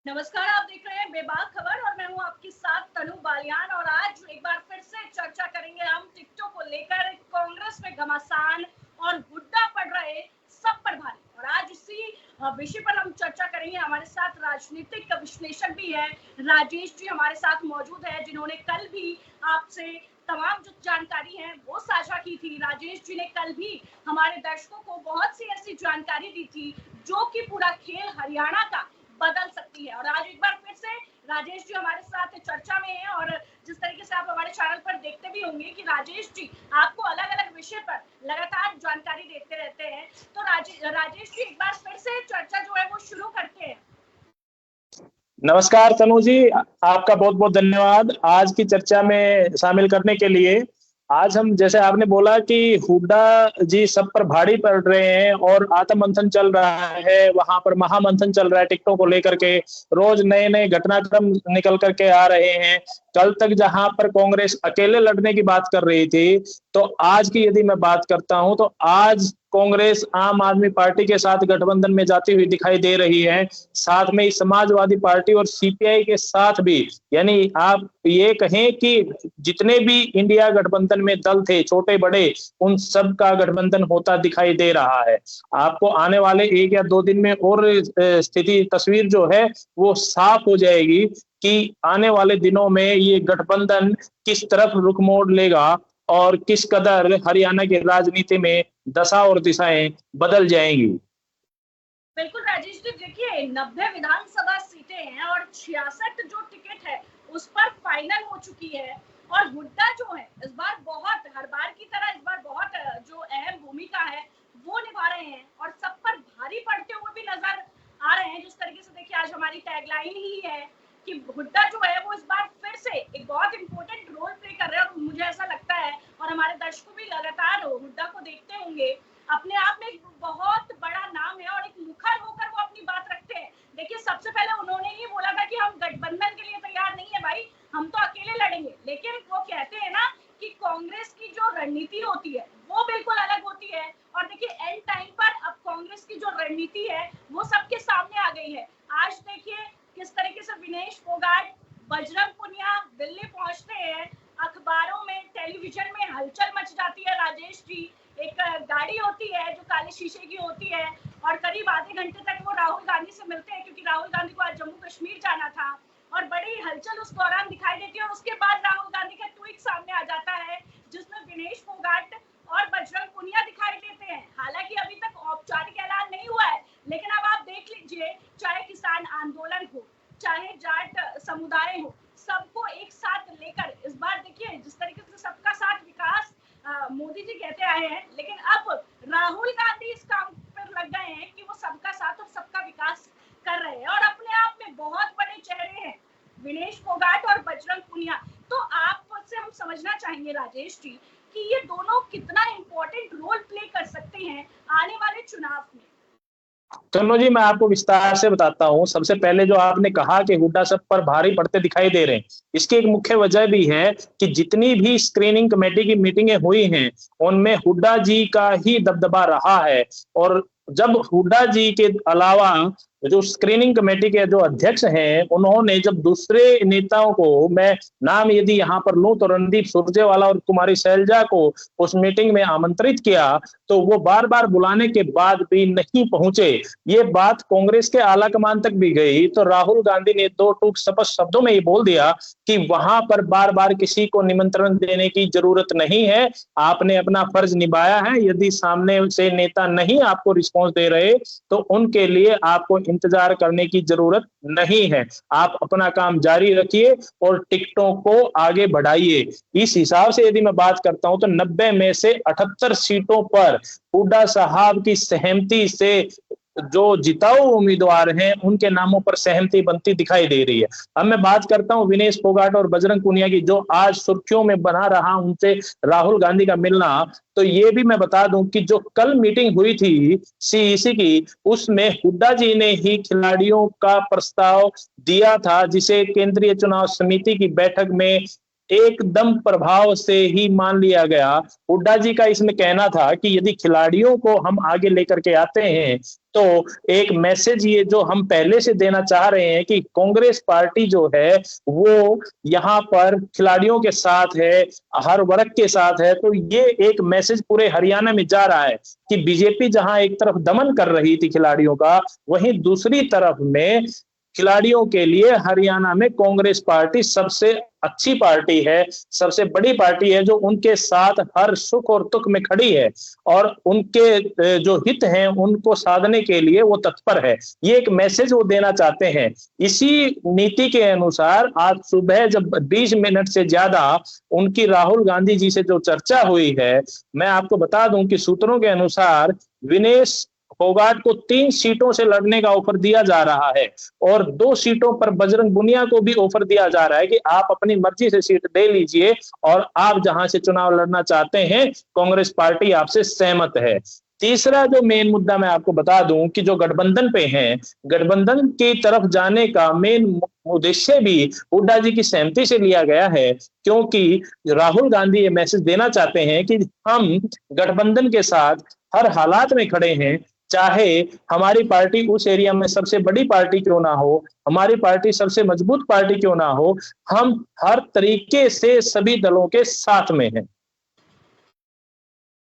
नमस्कार, आप देख रहे हैं बेबाक खबर और मैं हूं आपके साथ तनु बालियान। और आज एक बार फिर से चर्चा करेंगे हम टिकटॉक को लेकर। कांग्रेस में घमासान और हुड्डा पड़ रहे सब पर भारी। और आज इसी विषय पर हम चर्चा करेंगे। हमारे साथ राजनीतिक विश्लेषक भी है, राजेश जी हमारे साथ मौजूद है, जिन्होंने कल भी आपसे तमाम जो जानकारी है वो साझा की थी। राजेश जी ने कल भी हमारे दर्शकों को बहुत सी ऐसी जानकारी दी थी जो कि पूरा खेल हरियाणा का बदल सकती है। और आज एक बार फिर से राजेश जी हमारे साथ चर्चा में हैं। और जिस तरीके से आप हमारे चैनल पर देखते भी होंगे कि राजेश जी आपको अलग अलग विषय पर लगातार जानकारी देते रहते हैं, तो राजेश जी एक बार फिर से चर्चा जो है वो शुरू करते हैं। नमस्कार तनु जी, आपका बहुत बहुत धन्यवाद आज की चर्चा में शामिल करने के लिए। आज हम, जैसे आपने बोला कि हुड्डा जी सब पर भारी पड़ रहे हैं और आत्ममंथन चल रहा है, वहां पर महामंथन चल रहा है टिकटों को लेकर के। रोज नए नए घटनाक्रम निकल करके आ रहे हैं। कल तक जहां पर कांग्रेस अकेले लड़ने की बात कर रही थी, तो आज की यदि मैं बात करता हूं तो आज कांग्रेस आम आदमी पार्टी के साथ गठबंधन में जाती हुई दिखाई दे रही है। साथ में ही समाजवादी पार्टी और सीपीआई के साथ भी, यानी आप ये कहें कि जितने भी इंडिया गठबंधन में दल थे, छोटे बड़े, उन सब का गठबंधन होता दिखाई दे रहा है। आपको आने वाले 1 या 2 दिन में और स्थिति तस्वीर जो है वो साफ हो जाएगी कि आने वाले दिनों में ये गठबंधन किस तरफ रुख मोड़ लेगा और किस कदर हरियाणा की राजनीति में दशा और दिशाएं बदल जाएंगी। बिल्कुल राजेश जी, देखिए 90 विधानसभा सीटें हैं और 66 जो टिकट है उस पर फाइनल हो चुकी है। और हुड्डा जो है इस बार बहुत, हर बार की तरह इस बार बहुत जो अहम भूमिका है वो निभा रहे हैं और सब पर भारी पड़ते हुए भी नजर आ रहे हैं। जिस तरीके से देखिए आज हमारी टैगलाइन ही है कि हुड्डा जो है वो इस बार फिर से एक बहुत इंपॉर्टेंट रोल प्ले कर रहे हैं। और मुझे ऐसा लगता है, और हमारे दर्शकों भी लगातार हुड्डा को देखते होंगे, अपने आप में एक बहुत बड़ा नाम है और एक मुखर होकर वो अपनी बात रखते हैं। देखिए सबसे पहले उन्होंने ही बोला था कि हम गठबंधन के लिए तैयार नहीं है भाई, हम तो अकेले लड़ेंगे। लेकिन वो कहते हैं ना कि कांग्रेस की जो रणनीति होती है वो बिल्कुल अलग होती है। और देखिए एंड टाइम पर अब कांग्रेस की जो रणनीति है वो सबके सामने आ गई है। आज देखिए किस तरीके से विनेश फोगाट, बजरंग पुनिया दिल्ली पहुंचते हैं, अखबारों में, टेलीविजन में हलचल मच जाती है। राजेश जी, एक गाड़ी होती है जो काले शीशे की होती है और करीब आधे घंटे तक वो राहुल गांधी से मिलते हैं, क्योंकि राहुल गांधी को आज जम्मू कश्मीर जाना था। और बड़ी हलचल उस दौरान दिखाई देती है और उसके बाद राहुल गांधी का ट्वीट सामने आ जाता है जिसमें विनेश फोगाट और बजरंग पुनिया दिखाई देते हैं। हालांकि अभी तक औपचारिक ऐलान नहीं हुआ है, लेकिन अब आप देख लीजिए, चाहे किसान आंदोलन हो, चाहे जाट समुदाय हो, सबको एक साथ लेकर इस बार देखिए जिस तरीके से सबका साथ विकास मोदी जी कहते आए हैं, लेकिन अब राहुल गांधी इस काम पर लग गए हैं कि वो सबका साथ और सबका विकास कर रहे हैं। और अपने आप में बहुत बड़े चेहरे हैं विनेश फोगाट और बजरंग पुनिया। तो आपसे हम समझना चाहेंगे राजेश जी कि ये दोनों कितना इंपॉर्टेंट रोल प्ले कर सकते हैं आने वाले चुनाव में। चलो जी, मैं आपको विस्तार से बताता हूँ। सबसे पहले जो आपने कहा कि हुड्डा सब पर भारी पड़ते दिखाई दे रहे हैं, इसकी एक मुख्य वजह भी है कि जितनी भी स्क्रीनिंग कमेटी की मीटिंगें हुई हैं उनमें हुड्डा जी का ही दबदबा रहा है। और जब हुड्डा जी के अलावा जो स्क्रीनिंग कमेटी के जो अध्यक्ष हैं, उन्होंने जब दूसरे नेताओं को, मैं नाम यदि यहाँ पर लूं तो रणदीप सुरजेवाला और कुमारी शैलजा को उस मीटिंग में आमंत्रित किया, तो वो बार बार बुलाने के बाद भी नहीं पहुंचे। ये बात कांग्रेस के आलाकमान तक भी गई तो राहुल गांधी ने 2 टूक स्पष्ट शब्दों में ये बोल दिया कि वहां पर बार बार किसी को निमंत्रण देने की जरूरत नहीं है, आपने अपना फर्ज निभाया है। यदि सामने से नेता नहीं आपको रिस्पॉन्स दे रहे तो उनके लिए आपको इंतजार करने की जरूरत नहीं है, आप अपना काम जारी रखिए और टिकटों को आगे बढ़ाइए। इस हिसाब से यदि मैं बात करता हूं तो 90 में से 78 सीटों पर हुड्डा साहब की सहमति से जो जिताऊ उम्मीदवार हैं उनके नामों पर सहमति बनती दिखाई दे रही है। अब मैं बात करता हूं विनेश फोगाट और बजरंग पुनिया की, जो आज सुर्खियों में बना रहा उनसे राहुल गांधी का मिलना। तो ये भी मैं बता दूं कि जो कल मीटिंग हुई थी सीईसी की, उसमें हुड्डा जी ने ही खिलाड़ियों का प्रस्ताव दिया था, जिसे केंद्रीय चुनाव समिति की बैठक में एकदम प्रभाव से ही मान लिया गया। हुड्डा जी का इसमें कहना था कि यदि खिलाड़ियों को हम आगे लेकर के आते हैं तो एक मैसेज ये जो हम पहले से देना चाह रहे हैं कि कांग्रेस पार्टी जो है वो यहाँ पर खिलाड़ियों के साथ है, हर वर्ग के साथ है। तो ये एक मैसेज पूरे हरियाणा में जा रहा है कि बीजेपी जहां एक तरफ दमन कर रही थी खिलाड़ियों का, वहीं दूसरी तरफ में खिलाड़ियों के लिए हरियाणा में कांग्रेस पार्टी सबसे अच्छी पार्टी है, सबसे बड़ी पार्टी है, जो उनके साथ हर सुख और दुख में खड़ी है और उनके जो हित हैं उनको साधने के लिए वो तत्पर है। ये एक मैसेज वो देना चाहते हैं। इसी नीति के अनुसार आज सुबह जब 20 मिनट से ज्यादा उनकी राहुल गांधी जी से जो चर्चा हुई है, मैं आपको बता दूं कि सूत्रों के अनुसार विनेश फोगाट को 3 सीटों से लड़ने का ऑफर दिया जा रहा है और 2 सीटों पर बजरंग पुनिया को भी ऑफर दिया जा रहा है कि आप अपनी मर्जी से सीट दे लीजिए और आप जहां से चुनाव लड़ना चाहते हैं कांग्रेस पार्टी आपसे सहमत है। तीसरा जो मेन मुद्दा मैं आपको बता दूं कि जो गठबंधन पे है, गठबंधन की तरफ जाने का मेन उद्देश्य भी हुड्डा जी की सहमति से लिया गया है, क्योंकि राहुल गांधी ये मैसेज देना चाहते हैं कि हम गठबंधन के साथ हर हालात में खड़े हैं, चाहे हमारी पार्टी उस एरिया में सबसे बड़ी पार्टी क्यों ना हो, हमारी पार्टी सबसे मजबूत पार्टी क्यों ना हो, हम हर तरीके से सभी दलों के साथ में हैं।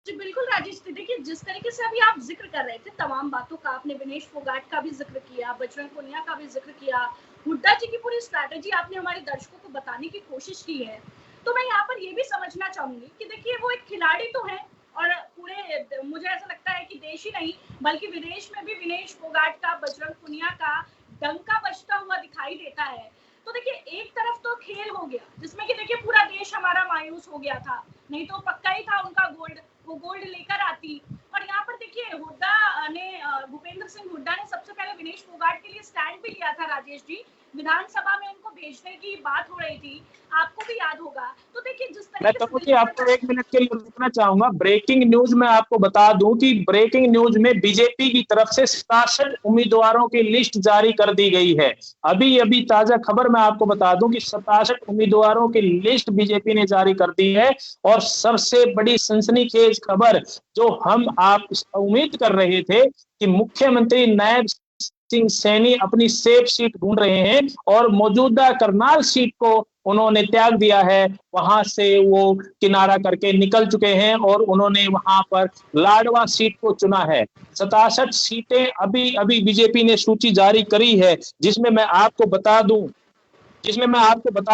जी बिल्कुल राजेश जी, देखिए जिस तरीके से अभी आप जिक्र कर रहे थे तमाम बातों का, आपने विनेश फोगाट का भी जिक्र किया, बजरंग पुनिया का भी जिक्र किया, हुड्डा जी की पूरी स्ट्रैटेजी आपने हमारे दर्शकों को बताने की कोशिश की है। तो मैं यहाँ पर ये भी समझना चाहूंगी कि देखिए वो एक खिलाड़ी तो है और पूरे मुझे ऐसा लगता है कि देश ही नहीं बल्कि विदेश में भी विनेश फोगाट का, बजरंग पुनिया का डंका बजता हुआ दिखाई देता है। तो देखिए एक तरफ तो खेल हो गया जिसमें कि देखिए पूरा देश हमारा मायूस हो गया था, नहीं तो पक्का ही था उनका गोल्ड, वो गोल्ड लेकर आती। और यहाँ पर देखिए हुड्डा ने, भूपेंद्र सिंह हुड्डा ने सबसे पहले विनेश फोगाट के लिए स्टैंड भी लिया था राजेश जी, विधानसभा में उनको भेजने की बात हो रही थी, आपको भी याद होगा। तो देखिए जिस मैं तरीके तो आपको 1 मिनट के लिए रुकना चाहूंगा। ब्रेकिंग न्यूज में आपको बता दूं कि ब्रेकिंग न्यूज में बीजेपी की तरफ से 67 उम्मीदवारों की लिस्ट जारी कर दी गई है। अभी अभी ताजा खबर मैं आपको बता दूं कि 67 उम्मीदवारों की लिस्ट बीजेपी ने जारी कर दी है। और सबसे बड़ी सनसनीखेज खबर जो हम आप उम्मीद कर रहे थे कि मुख्यमंत्री नायब सिंह सैनी अपनी सेफ सीट ढूंढ रहे हैं और मौजूदा करनाल सीट को उन्होंने त्याग दिया है, वहां से वो किनारा करके निकल चुके हैं और उन्होंने वहां पर लाडवा सीट को चुना है। 67 सीटें अभी अभी बीजेपी ने सूची जारी करी है, जिसमें मैं आपको बता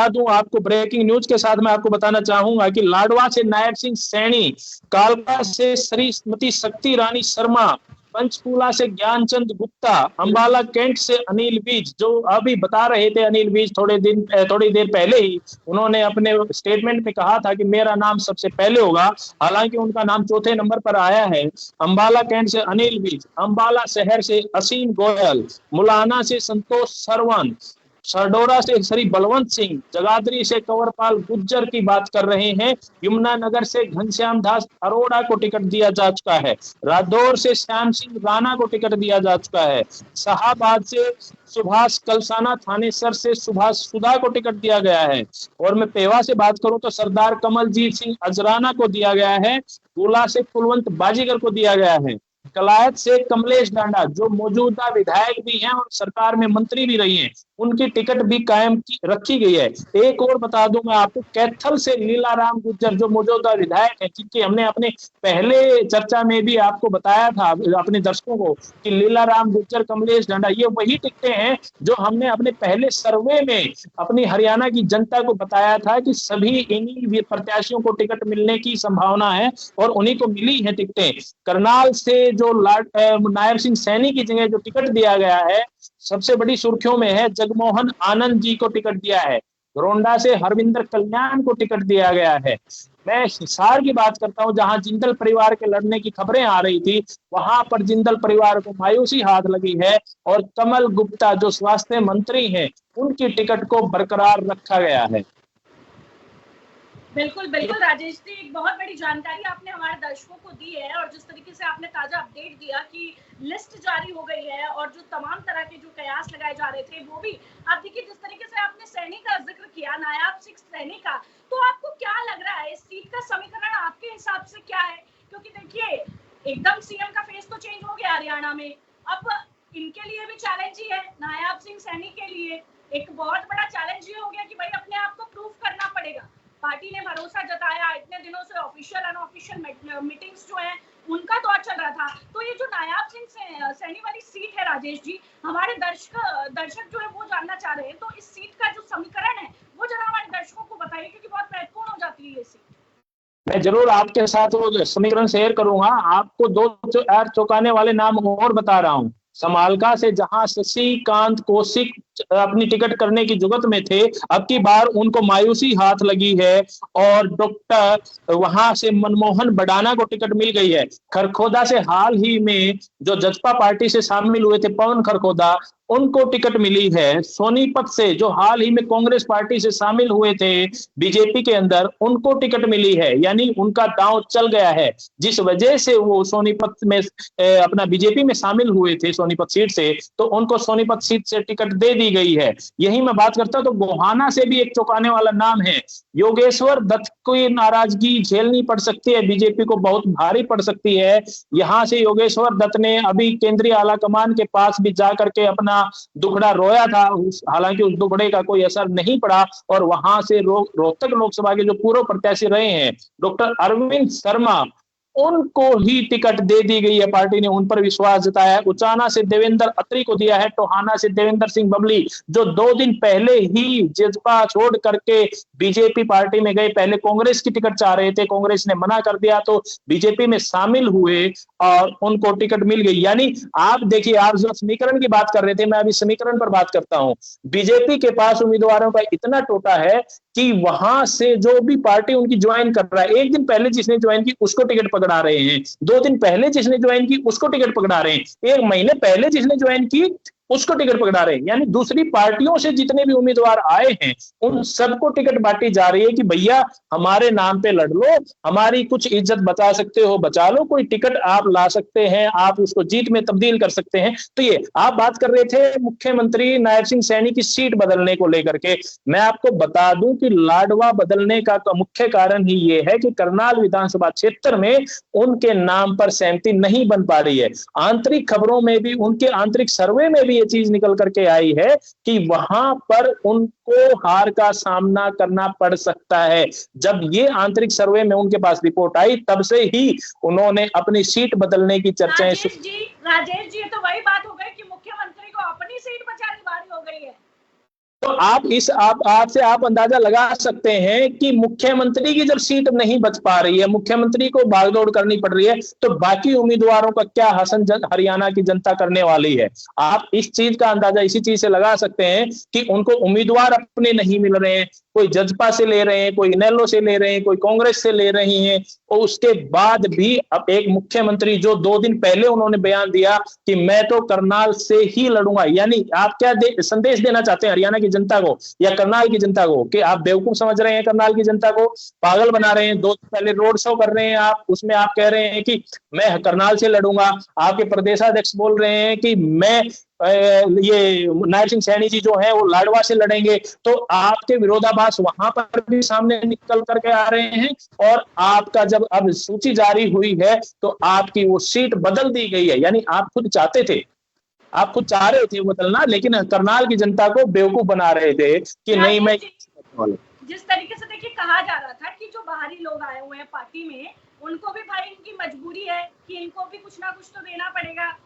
दूं आपको ब्रेकिंग न्यूज के साथ मैं आपको बताना चाहूंगा कि लाडवा से नायब सिंह सैनी, कालका से श्रीमती शक्ति रानी शर्मा, पंचकूला से ज्ञानचंद गुप्ता, अंबाला कैंट से अनिल विज, जो अभी बता रहे थे अनिल विज थोड़ी देर पहले ही उन्होंने अपने स्टेटमेंट में कहा था कि मेरा नाम सबसे पहले होगा, हालांकि उनका नाम चौथे नंबर पर आया है। अंबाला कैंट से अनिल विज, अंबाला शहर से असीम गोयल, मुलाना से संतोष सरवन, सरडोरा से श्री बलवंत सिंह, जगाधरी से कंवरपाल गुज्जर की बात कर रहे हैं, यमुनानगर से घनश्याम दास अरोड़ा को टिकट दिया जा चुका है, रादौर से श्याम सिंह राणा को टिकट दिया जा चुका है, शाहाबाद से सुभाष कलसाना, थानेसर से सुभाष सुधा को टिकट दिया गया है। और मैं पेवा से बात करूं तो सरदार कमलजीत सिंह अजराना को दिया गया है, गोला से कुलवंत बाजीगर को दिया गया है, कलायत से कमलेश डांडा जो मौजूदा विधायक भी हैं और सरकार में मंत्री भी रही हैं, उनकी टिकट भी कायम रखी गई है। एक और बता दूं मैं आपको, कैथल से लीलाराम गुज्जर जो मौजूदा विधायक हैं, जिनकी हमने अपने पहले चर्चा में भी आपको बताया था अपने दर्शकों को कि लीलाराम गुज्जर, कमलेश डांडा, ये वही टिकटें हैं जो हमने अपने पहले सर्वे में अपनी हरियाणा की जनता को बताया था कि सभी इन्हीं प्रत्याशियों को टिकट मिलने की संभावना है और उन्हीं को मिली है टिकटें। करनाल से जो नायब सिंह सैनी की जगह जो टिकट दिया गया है, सबसे बड़ी सुर्खियों में है, जगमोहन आनंद जी को टिकट दिया है। रोंडा से हरविंदर कल्याण को टिकट दिया गया है। मैं हिसार की बात करता हूं, जहां जिंदल परिवार के लड़ने की खबरें आ रही थी, वहां पर जिंदल परिवार को मायूसी हाथ लगी है और कमल गुप्ता जो स्वास्थ्य मंत्री हैं, उनकी टिकट को बरकरार रखा गया है। बिल्कुल बिल्कुल राजेश जी, एक बहुत बड़ी जानकारी आपने हमारे दर्शकों को दी है, और जिस तरीके से आपने ताजा अपडेट दिया कि लिस्ट जारी हो गई है और जो तमाम तरह के जो कयास लगाए जा रहे थे वो भी, आप देखिए जिस तरीके से आपने सैनी का जिक्र किया, नायाब सिंह सैनी का, तो आपको क्या लग रहा है इस सीट का समीकरण आपके हिसाब से क्या है? क्योंकि देखिए एकदम सीएम का फेस तो चेंज हो गया हरियाणा में, अब इनके लिए भी चैलेंज ही है, नायाब सिंह सैनी के लिए एक बहुत बड़ा चैलेंज ये हो गया कि भाई अपने आप को प्रूव करना पड़ेगा। पार्टी ने भरोसा जताया, इतने दिनों से ऑफिशियल अनऑफिशियल मीटिंग्स जो है उनका दौर चल रहा था, तो ये जो नायाब सिंह सैनी वाली सीट है राजेश जी, हमारे दर्शक जो है वो जानना चाह रहे हैं, तो इस सीट का जो समीकरण है वो जरा हमारे दर्शकों को बताइए, क्योंकि बहुत महत्वपूर्ण हो जाती है ये सीट। मैं जरूर आपके साथ वो समीकरण शेयर करूंगा। आपको दो चौंकाने वाले नाम और बता रहा हूं। समालका से जहां शशिकांत कौशिक अपनी टिकट करने की जुगत में थे, अब की बार उनको मायूसी हाथ लगी है और डॉक्टर वहां से मनमोहन बडाना को टिकट मिल गई है। खरखोदा से हाल ही में जो जजपा पार्टी से शामिल हुए थे पवन खरखोदा, उनको टिकट मिली है। सोनीपत से जो हाल ही में कांग्रेस पार्टी से शामिल हुए थे बीजेपी के अंदर, उनको टिकट मिली है, यानी उनका दांव चल गया है। जिस वजह से वो सोनीपत में अपना बीजेपी में शामिल हुए थे सोनीपत सीट से, तो उनको सोनीपत सीट से टिकट दे दी गई है। यही मैं बात करता हूं तो गोहाना से भी एक चौंकाने वाला नाम है। योगेश्वर दत्त की नाराजगी झेलनी पड़ सकती है, बीजेपी को बहुत भारी पड़ सकती है। यहां से योगेश्वर दत्त ने अभी केंद्रीय आला कमान के पास भी जाकर के अपना दुखड़ा रोया था, हालांकि उस दुखड़े का कोई असर नहीं पड़ा, और वहां से रोहतक लोकसभा के जो पूर्व प्रत्याशी रहे हैं डॉक्टर अरविंद शर्मा, उनको ही टिकट दे दी गई है। पार्टी ने उन पर विश्वास जताया है। उचाना से देवेंद्र अत्री को दिया है। टोहाना से देवेंद्र सिंह बबली, जो 2 दिन पहले ही जजपा छोड़ करके बीजेपी पार्टी में गए, पहले कांग्रेस की टिकट चाह रहे थे, कांग्रेस ने मना कर दिया तो बीजेपी में शामिल हुए और उनको टिकट मिल गई। यानी आप देखिए, आप जो समीकरण की बात कर रहे थे, मैं अभी समीकरण पर बात करता हूं। बीजेपी के पास उम्मीदवारों का इतना टोटा है कि वहां से जो भी पार्टी उनकी ज्वाइन कर रहा है, एक दिन पहले जिसने ज्वाइन की उसको टिकट पकड़ा रहे हैं, 2 दिन पहले जिसने ज्वाइन की उसको टिकट पकड़ा रहे हैं, 1 महीने पहले जिसने ज्वाइन की उसको टिकट पकड़ा रहे हैं। यानी दूसरी पार्टियों से जितने भी उम्मीदवार आए हैं उन सबको टिकट बांटी जा रही है कि भैया हमारे नाम पे लड़ लो, हमारी कुछ इज्जत बचा सकते हो बचा लो, कोई टिकट आप ला सकते हैं, आप उसको जीत में तब्दील कर सकते हैं। तो ये आप बात कर रहे थे मुख्यमंत्री नायब सिंह सैनी की सीट बदलने को लेकर के, मैं आपको बता दूं कि लाडवा बदलने का मुख्य कारण ही ये है कि करनाल विधानसभा क्षेत्र में उनके नाम पर सहमति नहीं बन पा रही है। आंतरिक खबरों में भी, उनके आंतरिक सर्वे में भी ये चीज निकल करके आई है कि वहां पर उनको हार का सामना करना पड़ सकता है। जब ये आंतरिक सर्वे में उनके पास रिपोर्ट आई, तब से ही उन्होंने अपनी सीट बदलने की चर्चाएं। राजेश जी तो वही बात हो गई कि मुख्यमंत्री को अपनी सीट बचानी भारी हो गई है। तो आपसे आप अंदाजा लगा सकते हैं कि मुख्यमंत्री की जब सीट नहीं बच पा रही है, मुख्यमंत्री को भागदौड़ करनी पड़ रही है, तो बाकी उम्मीदवारों का क्या हसन हरियाणा की जनता करने वाली है। आप इस चीज का अंदाजा इसी चीज से लगा सकते हैं कि उनको उम्मीदवार अपने नहीं मिल रहे हैं, कोई जजपा से ले रहे हैं, कोई इनेलो से ले रहे हैं, कोई कांग्रेस से ले रही हैं, और उसके बाद भी अब एक मुख्यमंत्री जो 2 दिन पहले उन्होंने बयान दिया कि मैं तो करनाल से ही लड़ूंगा। यानी आप क्या संदेश देना चाहते हैं हरियाणा की जनता को या करनाल की जनता को, कि आप बेवकूफ समझ रहे हैं, करनाल की जनता को पागल बना रहे हैं। 2 दिन पहले रोड शो कर रहे हैं आप, उसमें आप कह रहे हैं कि मैं करनाल से लड़ूंगा, आपके प्रदेशाध्यक्ष बोल रहे हैं कि मैं ये नायब सिंह सैनी जी जो है वो लाडवा से लड़ेंगे, तो आपके विरोधाभास वहां पर भी सामने निकल करके आ रहे हैं। और आपका जब अब सूची जारी हुई है तो आपकी वो सीट बदल दी गई है। यानी आप खुद चाहते थे, आप खुद चाह रहे थे बदलना, लेकिन करनाल की जनता को बेवकूफ बना रहे थे कि नहीं मैं। जिस तरीके से देखिए कहा जा रहा था कि जो बाहरी लोग आए हुए हैं पार्टी में, उनको भी भाई इनकी मजबूरी है कि इनको भी कुछ ना कुछ तो देना पड़ेगा,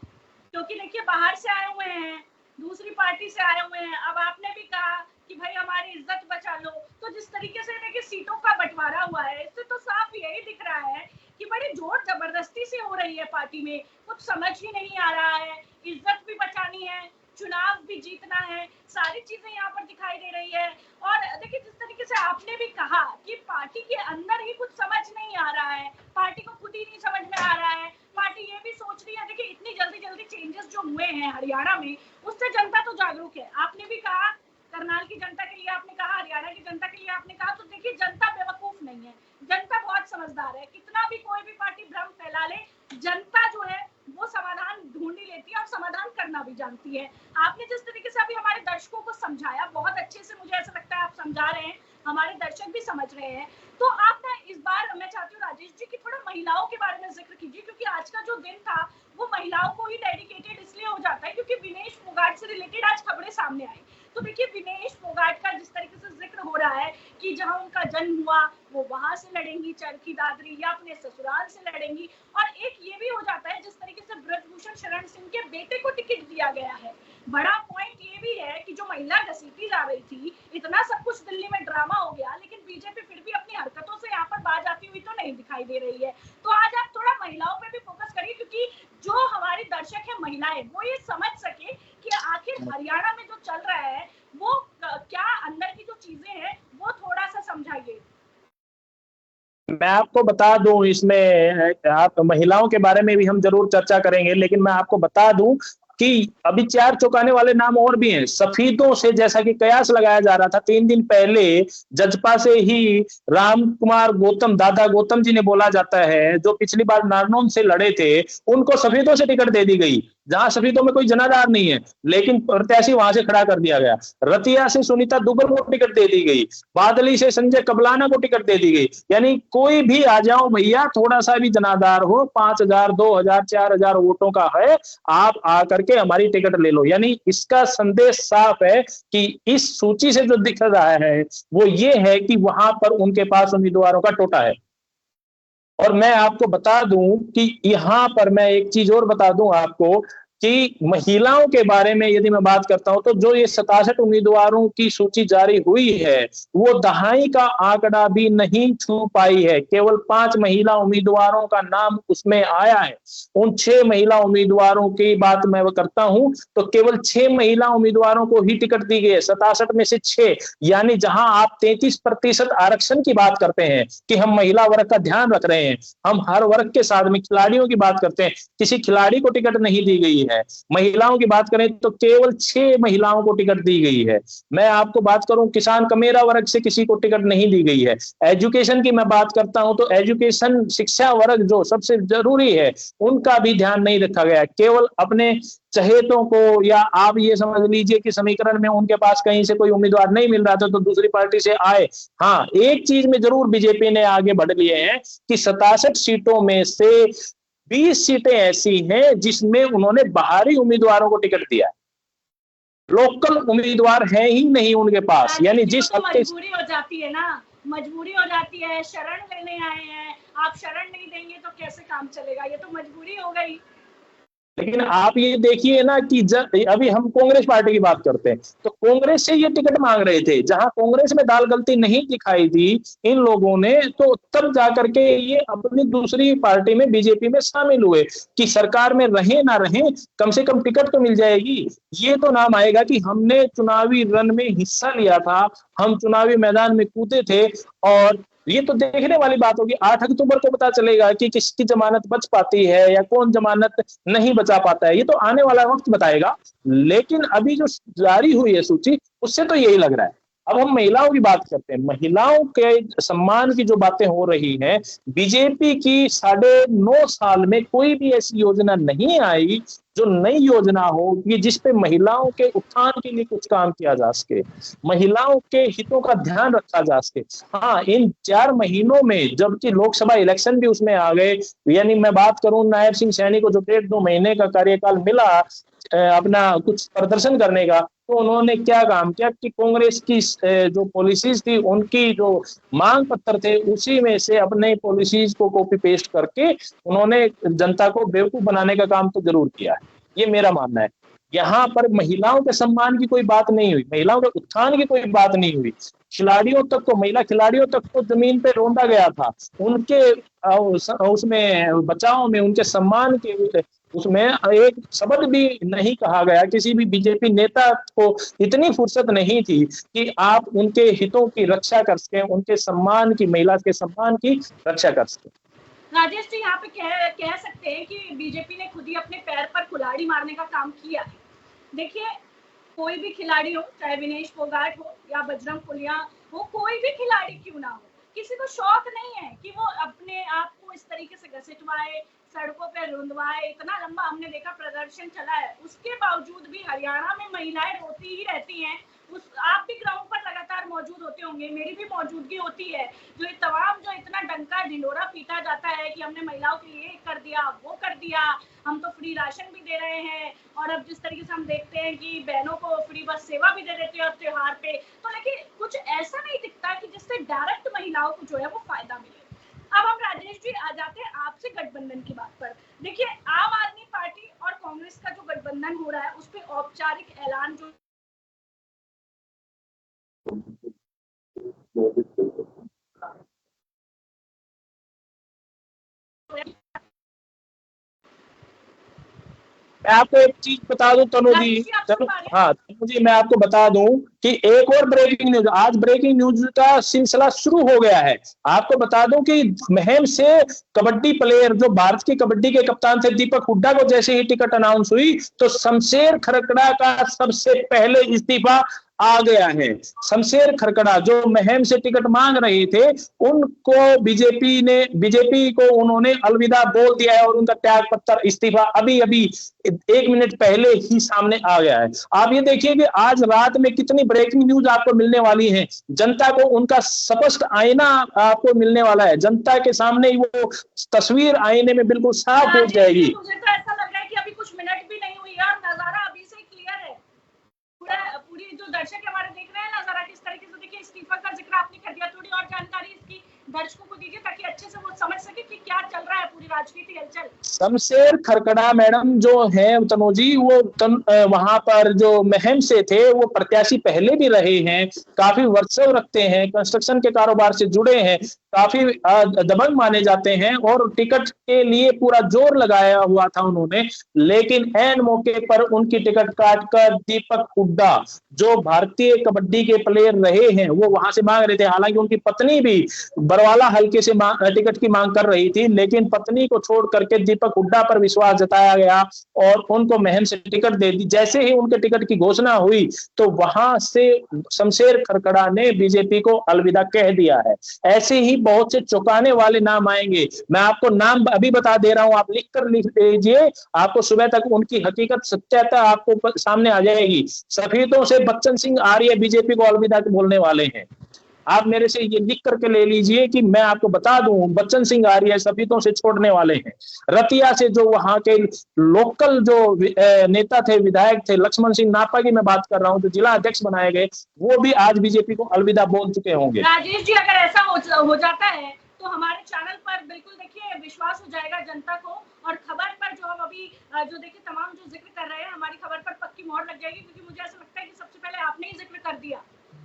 क्योंकि देखिए बाहर से आए हुए हैं, दूसरी पार्टी से आए हुए हैं। अब आपने भी कहा कि भाई हमारी इज्जत बचा लो, तो जिस तरीके से देखिए सीटों का बंटवारा हुआ है, इससे तो साफ यही दिख रहा है कि बड़ी जोर जबरदस्ती से हो रही है पार्टी में, कुछ समझ ही नहीं आ रहा है। इज्जत भी बचानी है, चुनाव भी जीतना है, सारी चीजें यहाँ पर दिखाई दे रही है। और देखिए जिस तरीके से आपने भी कहा कि पार्टी के अंदर ही कुछ समझ नहीं आ रहा है, पार्टी को खुद ही नहीं समझ में आ रहा है, पार्टी ये भी सोच रही है। देखिए इतनी जल्दी जल्दी चेंजेस जो हुए हैं हरियाणा में, उससे जनता तो जागरूक है। आपने भी कहा करनाल की जनता के लिए आपने कहा, हरियाणा की जनता के लिए आपने कहा, तो देखिए जनता बेवकूफ नहीं है, जनता बहुत समझदार है। कितना भी कोई भी पार्टी भ्रम फैला ले, जनता जो है वो समाधान ढूंढ ही लेती है और समाधान करना भी जानती है। आपने जिस तरीके से अभी हमारे दर्शकों को समझाया, बहुत अच्छे से, मुझे ऐसा लगता है आप समझा रहे हैं, हमारे दर्शक भी समझ रहे हैं। तो आप ना इस बार मैं चाहती हूँ राजेश जी कि थोड़ा महिलाओं के बारे में जिक्र कीजिए, क्योंकि आज का जो दिन था वो महिलाओं को ही डेडिकेटेड इसलिए हो जाता है क्योंकि विनेश फोगाट से रिलेटेड आज खबरें सामने आई। तो देखिए विनेश फोगाट का जिस तरीके से जिक्र हो रहा है कि जहां उनका जन्म हुआ वो वहां से लड़ेंगी चरखी दादरी या अपने ससुराल से लड़ेंगी, और एक ये भी हो जाता है जिस तरीके से ब्रजभूषण शरण सिंह के बेटे को टिकट दिया गया है। बड़ा पॉइंट ये भी है कि जो महिला घसीटी जा रही थी, इतना सब कुछ दिल्ली में ड्रामा हो गया, लेकिन बीजेपी फिर भी अपनी हरकतों से यहाँ पर बाज आती हुई तो नहीं दिखाई दे रही है। तो आज आप थोड़ा महिलाओं पे भी फोकस करिए, क्योंकि जो हमारी दर्शक है महिलाएं, वो ये समझ सके कि आखिर हरियाणा में जो चल रहा है वो क्या अंदर की जो चीजें हैं वो थोड़ा सा समझाइए। मैं आपको बता दूं, इसमें आप महिलाओं के बारे में भी हम जरूर चर्चा करेंगे, लेकिन मैं आपको बता दूं कि अभी चार चौंकाने वाले नाम और भी हैं। सफीदों से जैसा कि कयास लगाया जा रहा था 3 दिन पहले, जजपा से ही राम कुमार गौतम, दादा गौतम जी ने बोला जाता है, जो पिछली बार नारनौल से लड़े थे, उनको सफीदों से टिकट दे दी गई, जहां सफीदों में कोई जनाधार नहीं है, लेकिन प्रत्याशी वहां से खड़ा कर दिया गया। रतिया से सुनीता दुग्गल को टिकट दे दी गई, बादली से संजय कबलाना को टिकट दे दी गई। यानी कोई भी आ जाओ भैया, थोड़ा सा भी जनाधार हो, 5,000 2,000 4,000 वोटों का है, आप आकर के हमारी टिकट ले लो। यानी इसका संदेश साफ है कि इस सूची से जो दिख रहा है वो ये है कि वहां पर उनके पास उम्मीदवारों का टोटा है। और मैं आपको बता दूं कि यहां पर मैं एक चीज और बता दूं आपको कि महिलाओं के बारे में यदि मैं बात करता हूं, तो जो ये 67 उम्मीदवारों की सूची जारी हुई है वो दहाई का आंकड़ा भी नहीं छू पाई है। केवल 5 महिला उम्मीदवारों का नाम उसमें आया है। उन 6 महिला उम्मीदवारों की बात मैं करता हूं तो केवल 6 महिला उम्मीदवारों को ही टिकट दी गई है, 67 में से 6। यानी जहां आप 33% आरक्षण की बात करते हैं कि हम महिला वर्ग का ध्यान रख रहे हैं, हम हर वर्ग के साथ में खिलाड़ियों की बात करते हैं, किसी खिलाड़ी को टिकट नहीं दी गई है। महिलाओं की बात करें तो केवल 6 महिलाओं को टिकट दी गई है। मैं आपको बात करूं, किसान कमेरा वर्ग से किसी को टिकट नहीं दी गई है। एजुकेशन की मैं बात करता हूं तो एजुकेशन शिक्षा वर्ग जो सबसे जरूरी है उनका भी ध्यान नहीं रखा गया। केवल अपने चहेतों को, या आप ये समझ लीजिए कि समीकरण में उनके पास कहीं से कोई उम्मीदवार नहीं मिल रहा था तो दूसरी पार्टी से आए। हाँ, एक चीज में जरूर बीजेपी ने आगे बढ़ लिए हैं कि 67 सीटों में से 20 सीटें ऐसी हैं जिसमें उन्होंने बाहरी उम्मीदवारों को टिकट दिया है, लोकल उम्मीदवार है ही नहीं उनके पास। यानी जिस तो मजबूरी हो जाती है ना, मजबूरी हो जाती है, शरण लेने आए हैं, आप शरण नहीं देंगे तो कैसे काम चलेगा, ये तो मजबूरी हो गई। लेकिन आप ये देखिए ना कि अभी हम कांग्रेस पार्टी की बात करते हैं तो कांग्रेस से ये टिकट मांग रहे थे, जहां कांग्रेस में दाल गलती नहीं दिखाई दी इन लोगों ने, तो तब जाकर के ये अपनी दूसरी पार्टी में बीजेपी में शामिल हुए कि सरकार में रहे ना रहे, कम से कम टिकट तो मिल जाएगी। ये तो नाम आएगा कि हमने चुनावी रण में हिस्सा लिया था, हम चुनावी मैदान में कूदे थे। और ये तो देखने वाली बात होगी, 8 अक्टूबर को पता चलेगा कि किसकी जमानत बच पाती है या कौन जमानत नहीं बचा पाता है, ये तो आने वाला वक्त बताएगा। लेकिन अभी जो जारी हुई है सूची, उससे तो यही लग रहा है। अब हम महिलाओं की बात करते हैं। महिलाओं के सम्मान की जो बातें हो रही हैं, बीजेपी की 9.5 साल में कोई भी ऐसी योजना नहीं आई जो नई योजना हो कि जिसपे महिलाओं के उत्थान के लिए कुछ काम किया जा सके, महिलाओं के हितों का ध्यान रखा जा सके। हाँ, इन 4 महीनों में, जबकि लोकसभा इलेक्शन भी उसमें आ गए, यानी मैं बात करूं नायब सिंह सैनी को जो 1.5-2 महीने का कार्यकाल मिला अपना कुछ प्रदर्शन करने का, तो उन्होंने क्या काम किया कि कांग्रेस की जो पॉलिसीज थी, उनकी जो मांग पत्र थे, उसी में से अपने पॉलिसीज को कॉपी पेस्ट करके उन्होंने जनता को बेवकूफ बनाने का काम तो जरूर किया है, ये मेरा मानना है। यहाँ पर महिलाओं के सम्मान की कोई बात नहीं हुई, महिलाओं के उत्थान की कोई बात नहीं हुई। खिलाड़ियों तक को, महिला खिलाड़ियों तक को जमीन पे रौंदा गया था, उनके उसमें बचाव में, उनके सम्मान के उसमें एक शब्द भी नहीं कहा गया। किसी भी बीजेपी नेता को इतनी फुर्सत नहीं थी कि आप उनके हितों की रक्षा कर सकें, उनके सम्मान की, महिला के सम्मान की रक्षा कर सकें। राजेश जी, यहाँ पे कह सकते हैं कि बीजेपी ने खुद ही अपने पैर पर कुल्हाड़ी मारने का काम किया है। देखिए, कोई भी खिलाड़ी हो, चाहे विनेश फोगाट हो या बजरंग पुनिया हो, कोई भी खिलाड़ी क्यों ना हो, किसी को शौक नहीं है कि वो अपने आप को इस तरीके से घसीटवाए, सड़कों पे रुंधवाए। इतना लंबा हमने देखा प्रदर्शन चला है, उसके बावजूद भी हरियाणा में महिलाएं रोती ही रहती हैं। आप भी ग्राउंड पर लगातार मौजूद होते होंगे, मेरी भी मौजूदगी होती है, जो तमाम जो इतना डंका ढिंडोरा पीटा जाता है कि हमने महिलाओं के लिए कर दिया, वो कर दिया, हम तो फ्री राशन भी दे रहे हैं, और अब जिस तरीके से हम देखते हैं कि बहनों को फ्री बस सेवा भी दे देते हैं त्योहार पे, तो लेकिन कुछ ऐसा नहीं दिखता कि जिससे डायरेक्ट महिलाओं को जो है वो फायदा मिले। अब हम राजेश जी आ जाते हैं आपसे गठबंधन की बात पर। देखिए, आम आदमी पार्टी और कांग्रेस का जो गठबंधन हो रहा है उस पर औपचारिक ऐलान जो मैं आपको एक चीज बता दूं तनु जी, हाँ तनु जी, मैं आपको बता दूं कि एक और ब्रेकिंग न्यूज, आज ब्रेकिंग न्यूज का सिलसिला शुरू हो गया है। आपको बता दूं कि महम से कबड्डी प्लेयर, जो भारत की कबड्डी के कप्तान थे, दीपक हुड्डा को जैसे ही टिकट अनाउंस हुई तो शमशेर खरकड़ा का सबसे पहले इस्तीफा आ गया है। शमशेर खरकड़ा जो महम से टिकट मांग रहे थे, उनको बीजेपी को उन्होंने अलविदा बोल दिया है और उनका त्याग पत्र, इस्तीफा अभी अभी 1 मिनट पहले ही सामने आ गया है। आप ये देखिए कि आज रात में कितनी ब्रेकिंग न्यूज आपको मिलने वाली है। जनता को उनका स्पष्ट आईना आपको मिलने वाला है, जनता के सामने ही वो तस्वीर आईने में बिल्कुल साफ हो जाएगी। मुझे तो ऐसा लग रहा है कि अभी कुछ मिनट भी नहीं हुई है और नजारा अभी से क्लियर है। पूरी जो दर्शक हमारे देख रहे हैं नजारा किस तरीके से, देखिए इस्तीफा का जिक्र आपने कर दिया, थोड़ी और जानकारी इसकी दर्शकों को दीजिए ताकि अच्छे से वो समझ सके कि क्या चल रहा है पूरी राजनीति हलचल। शमशेर खरकड़ा मैडम जो है तनुजी, वो वहां पर जो महम से थे, वो प्रत्याशी पहले भी रहे हैं, काफी वर्चस्व रखते हैं, कंस्ट्रक्शन के कारोबार से जुड़े हैं, काफी दबंग माने जाते हैं और टिकट के लिए पूरा जोर लगाया हुआ था उन्होंने। लेकिन ऐन मौके पर उनकी टिकट काटकर दीपक हुड्डा, जो भारतीय कबड्डी के प्लेयर रहे हैं, वो वहां से मांग रहे थे। हालांकि उनकी पत्नी भी बरवाला हल्के से टिकट की मांग कर रही थी, लेकिन पत्नी को छोड़ करके दीपक हुड्डा पर विश्वास जताया गया और उनको महम से टिकट दे दी। जैसे ही उनके टिकट की घोषणा हुई तो वहां से शमशेर खरकड़ा ने बीजेपी को अलविदा कह दिया है। ऐसे ही बहुत से चौंकाने वाले नाम आएंगे, मैं आपको नाम अभी बता दे रहा हूं, आप लिख लीजिए, आपको सुबह तक उनकी हकीकत सत्यता आपको सामने आ जाएगी। सफेदों से बच्चन सिंह आर्य बीजेपी को अलविदा बोलने वाले हैं। आप मेरे से ये लिख करके ले लीजिए कि मैं आपको बता दूं, बच्चन सिंह आर्य सफेदों से छोड़ने वाले हैं। रतिया से जो वहां के लोकल जो नेता थे, विधायक थे, लक्ष्मण सिंह नापा की मैं बात कर रहा हूं, जो जिला अध्यक्ष बनाए गए, वो भी आज बीजेपी को अलविदा बोल चुके होंगे। राजेश जी, अगर ऐसा हो जाता है तो हमारे चैनल पर बिल्कुल देखिए विश्वास हो जाएगा जनता को, और खबर पर जो हम अभी जो देखिए तमाम जो जिक्र कर रहे हैं, हमारी खबर पर पक्की मोहर लग जाएगी, क्योंकि मुझे ऐसा लगता है कि सबसे पहले आपने ही जिक्र कर दिया।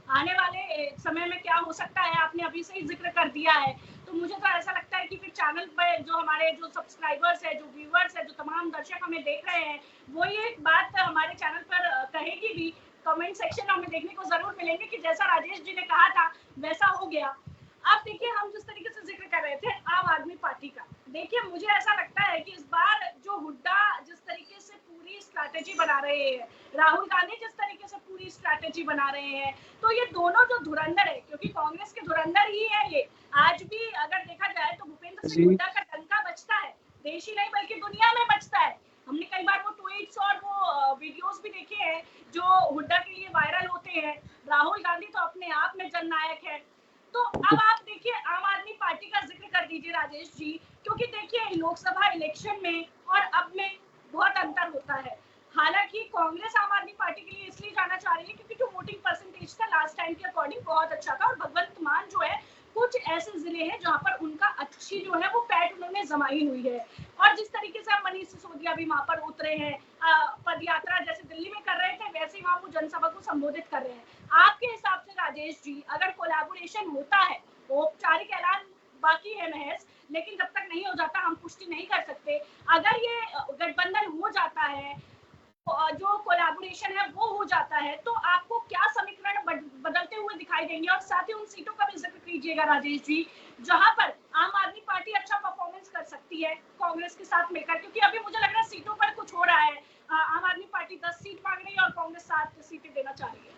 आने वाले समय में क्या हो सकता है आपने अभी से ही जिक्र कर दिया है, तो मुझे तो ऐसा लगता है कि फिर चैनल पर जो हमारे जो सब्सक्राइबर्स है, जो व्यूअर्स है, जो तमाम दर्शक हमें देख रहे हैं, वो ये बात हमारे चैनल पर कहेगी भी, कमेंट सेक्शन में हमें देखने को जरूर मिलेंगे कि जैसा राजेश जी ने कहा था वैसा हो गया। अब देखिए, हम जिस तरीके से जिक्र कर रहे थे आम आदमी पार्टी का, देखिए मुझे ऐसा लगता है कि इस बार जो हुड्डा जिस तरीके से पूरी स्ट्रैटेजी बना रहे हैं, राहुल गांधी जिस तरीके से पूरी स्ट्रैटेजी बना रहे हैं, तो ये दोनों जो धुरंधर है, क्योंकि कांग्रेस के धुरंधर ही है ये, आज भी अगर देखा जाए तो भूपेंद्र सिंह हुड्डा का डंका बजता है, देश ही नहीं बल्कि दुनिया में बजता है। हमने कई बार वो ट्वीट्स और वो वीडियोस भी देखे हैं जो हुड्डा के लिए वायरल होते हैं। राहुल गांधी तो अपने आप में जननायक है। तो अब आप देखिए, आम आदमी पार्टी का जिक्र कर दीजिए राजेश जी, क्योंकि देखिए लोकसभा इलेक्शन में और अब में बहुत अंतर होता है। हालांकि कांग्रेस आम आदमी पार्टी के लिए इसलिए जाना चाह रही है क्योंकि जो वोटिंग परसेंटेज था लास्ट टाइम के अकॉर्डिंग बहुत अच्छा था, और भगवंत मान जो है, कुछ ऐसे जिले हैं जहां पर उनका अच्छी जो है वो पैठ उन्होंने जमाई हुई है। और जिस तरीके से मनीष सिसोदिया भी वहां पर उतरे हैं, पद यात्रा जैसे दिल्ली में कर रहे थे, वैसे ही वहां वो जनसभा को संबोधित कर रहे हैं। आपके हिसाब से राजेश जी, अगर कोलैबोरेशन होता है, औपचारिक ऐलान बाकी है महज, लेकिन जब तक नहीं हो जाता हम पुष्टि नहीं कर सकते, अगर ये गठबंधन हो जाता है, जो कोलैबोरेशन है वो हो जाता है, तो आपको क्या समीकरण बदलते हुए दिखाई देंगे? और साथ ही उन सीटों का भी जिक्र कीजिएगा राजेश जी जहां पर आम आदमी पार्टी अच्छा परफॉर्मेंस कर सकती है कांग्रेस के साथ मिलकर, क्योंकि अभी मुझे लग रहा है सीटों पर कुछ हो रहा है, आम आदमी पार्टी 10 सीट मांग रही है और कांग्रेस 7 सीटें देना चाह रही है।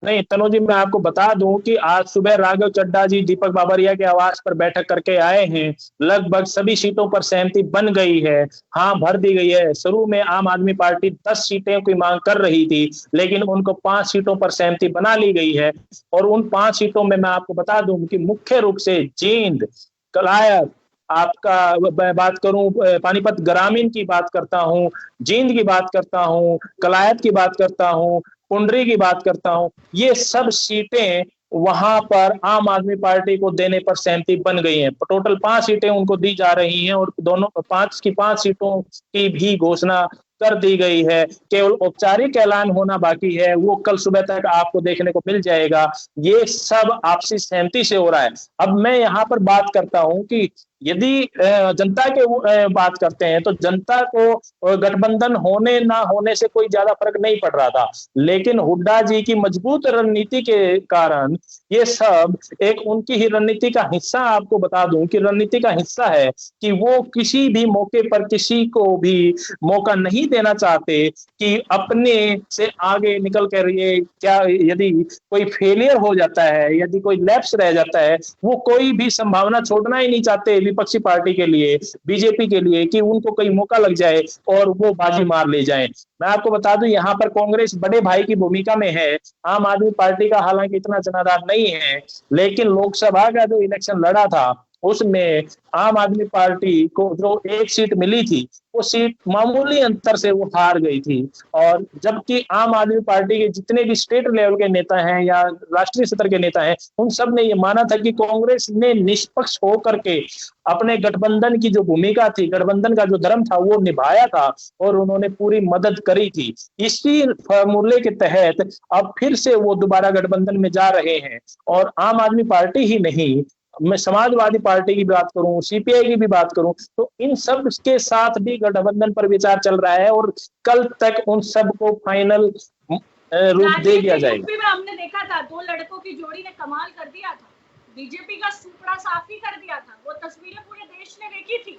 नहीं तनु जी, मैं आपको बता दूं कि आज सुबह राघव चड्ढा जी दीपक बाबरिया के आवास पर बैठक करके आए हैं। लगभग सभी सीटों पर सहमति बन गई है, हाँ भर दी गई है। शुरू में आम आदमी पार्टी 10 सीटें की मांग कर रही थी, लेकिन उनको 5 सीटों पर सहमति बना ली गई है। और उन 5 सीटों में मैं आपको बता दूं कि मुख्य रूप से जींद, कलायत, आपका मैं बात करूं पानीपत ग्रामीण की बात करता हूं, जींद की बात करता हूं, कलायत की बात करता हूं, पुंडरी की बात करता हूं, ये सब सीटें वहां पर आम आदमी पार्टी को देने पर सहमति बन गई हैं। टोटल 5 सीटें उनको दी जा रही हैं और दोनों 5 की 5 सीटों की भी घोषणा कर दी गई है। केवल औपचारिक ऐलान होना बाकी है, वो कल सुबह तक आपको देखने को मिल जाएगा। ये सब आपसी सहमति से हो रहा है। अब मैं यहाँ पर बात करता हूं कि यदि जनता के बात करते हैं तो जनता को गठबंधन होने ना होने से कोई ज्यादा फर्क नहीं पड़ रहा था, लेकिन हुड्डा जी की मजबूत रणनीति के कारण ये सब एक उनकी ही रणनीति का हिस्सा, आपको बता दूं कि रणनीति का हिस्सा है कि वो किसी भी मौके पर किसी को भी मौका नहीं देना चाहते कि अपने से आगे निकल कर, ये क्या यदि कोई फेलियर हो जाता है, यदि कोई लैप्स रह जाता है, वो कोई भी संभावना छोड़ना ही नहीं चाहते विपक्षी पार्टी के लिए, बीजेपी के लिए, कि उनको कोई मौका लग जाए और वो बाजी मार ले जाए। मैं आपको बता दूं यहाँ पर कांग्रेस बड़े भाई की भूमिका में है। आम आदमी पार्टी का हालांकि इतना जनाधार नहीं है, लेकिन लोकसभा का जो इलेक्शन लड़ा था उसमें आम आदमी पार्टी को जो 1 सीट मिली थी, वो सीट मामूली अंतर से वो हार गई थी। और जबकि आम आदमी पार्टी के जितने भी स्टेट लेवल के नेता हैं या राष्ट्रीय स्तर के नेता हैं, उन सब ने ये माना था कि कांग्रेस ने निष्पक्ष होकर के अपने गठबंधन की जो भूमिका थी, गठबंधन का जो धर्म था, वो निभाया था और उन्होंने पूरी मदद करी थी। इसी फॉर्मूले के तहत अब फिर से वो दोबारा गठबंधन में जा रहे हैं। और आम आदमी पार्टी ही नहीं, मैं समाजवादी पार्टी की बात करूं, सीपीआई की भी बात करूं, तो इन सब के साथ भी गठबंधन पर विचार चल रहा है और कल तक उन सब को फाइनल रूप दे दिया जाएगा। यूपी में हमने देखा था 2 लड़कों की जोड़ी ने कमाल कर दिया था, बीजेपी का सुपड़ा साफ ही कर दिया था। वो तस्वीरें पूरे देश ने देखी थी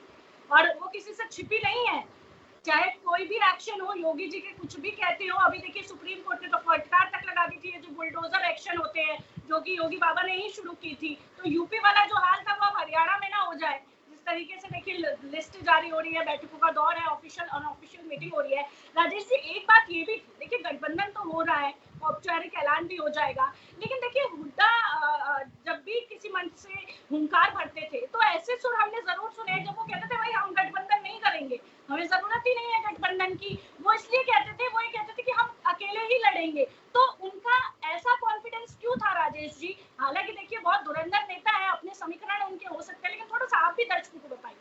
और वो किसी से छिपी नहीं है। चाहे कोई भी एक्शन हो, योगी जी के कुछ भी कहते हो, अभी देखिए सुप्रीम कोर्ट ने तो फटकार तक लगा दी थी, जो बुलडोजर एक्शन होते हैं जो कि योगी बाबा ने ही शुरू की थी। तो यूपी वाला जो हाल था वो अब हरियाणा में ना हो जाए। जिस तरीके से देखिए लिस्ट जारी हो रही है, बैठकों का दौर है, ऑफिशियल अनऑफिशियल मीटिंग हो रही है। राजेश जी, एक बात ये भी देखिए, गठबंधन तो हो रहा है, औपचारिक ऐलान भी हो जाएगा, लेकिन देखिए हुड्डा जब भी किसी मंच से हुंकार भरते थे तो ऐसे सुर हमने जरूर सुने जब वो कहते थे भाई हम गठबंधन नहीं करेंगे, हमें जरूरत ही नहीं है गठबंधन की। वो इसलिए कहते थे, वो ये कहते थे कि हम अकेले ही लड़ेंगे। तो उनका ऐसा कॉन्फिडेंस क्यों था राजेश जी? हालांकि देखिए बहुत धुरंधर नेता है, अपने समीकरण उनके हो सकते हैं, लेकिन थोड़ा सा आप भी दर्शकों को बताइए।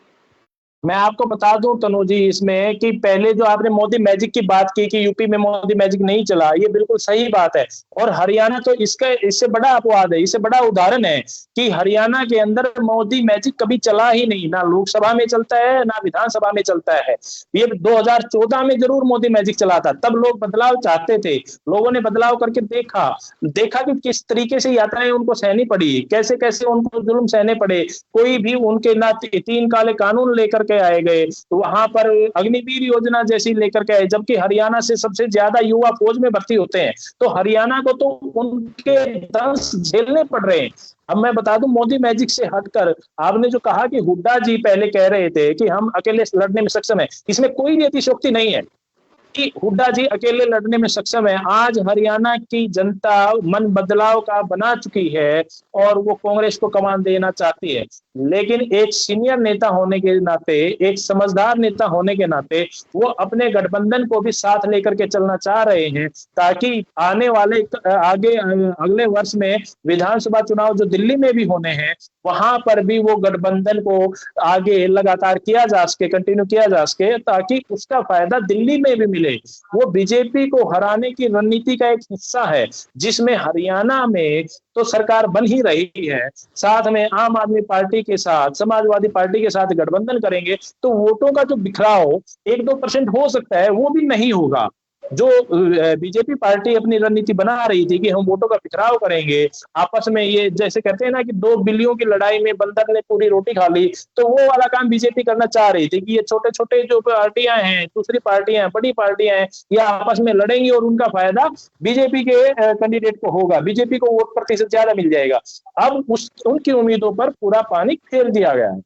मैं आपको बता दूं तनु जी इसमें कि पहले जो आपने मोदी मैजिक की बात की कि यूपी में मोदी मैजिक नहीं चला, ये बिल्कुल सही बात है। और हरियाणा तो इससे बड़ा अपवाद है, इससे बड़ा उदाहरण है कि हरियाणा के अंदर मोदी मैजिक कभी चला ही नहीं, ना लोकसभा में चलता है ना विधानसभा में चलता है। ये 2014 में जरूर मोदी मैजिक चला था, तब लोग बदलाव चाहते थे, लोगों ने बदलाव करके देखा कि किस तरीके से यात्राएं उनको सहनी पड़ी, कैसे कैसे उनको जुल्म सहने पड़े। कोई भी उनके ना 3 काले कानून लेकर आए गए, तो वहां पर अग्निवीर योजना जैसी लेकर के आए, जबकि हरियाणा से सबसे ज्यादा युवा फौज में भर्ती होते हैं। तो हरियाणा को तो उनके दंश झेलने पड़ रहे हैं। अब मैं बता दूं, मोदी मैजिक से हटकर आपने जो कहा कि हुड्डा जी पहले कह रहे थे कि हम अकेले लड़ने में सक्षम है, इसमें कोई भी अतिशयोक्ति नहीं है कि हुड्डा जी अकेले लड़ने में सक्षम है। आज हरियाणा की जनता मन बदलाव का बना चुकी है और वो कांग्रेस को कमान देना चाहती है, लेकिन एक सीनियर नेता होने के नाते, एक समझदार नेता होने के नाते वो अपने गठबंधन को भी साथ लेकर के चलना चाह रहे हैं, ताकि आने वाले अगले वर्ष में विधानसभा चुनाव जो दिल्ली में भी होने हैं, वहां पर भी वो गठबंधन को आगे लगातार किया जा सके, कंटिन्यू किया जा सके, ताकि उसका फायदा दिल्ली में भी मिले। वो बीजेपी को हराने की रणनीति का एक हिस्सा है, जिसमें हरियाणा में तो सरकार बन ही रही है, साथ में आम आदमी पार्टी के साथ, समाजवादी पार्टी के साथ गठबंधन करेंगे तो वोटों का जो बिखराव 1-2% हो सकता है, वो भी नहीं होगा। जो बीजेपी पार्टी अपनी रणनीति बना रही थी कि हम वोटों का बिखराव करेंगे आपस में, ये जैसे कहते हैं ना कि दो बिल्लियों की लड़ाई में बंदर ने पूरी रोटी खा ली, तो वो वाला काम बीजेपी करना चाह रही थी कि ये छोटे छोटे जो पार्टियां हैं, दूसरी पार्टियां, बड़ी पार्टियां हैं, ये आपस में लड़ेंगी और उनका फायदा बीजेपी के कैंडिडेट को होगा, बीजेपी को वोट प्रतिशत ज्यादा मिल जाएगा। अब उस उनकी उम्मीदों पर पूरा पानी फेर दिया गया है।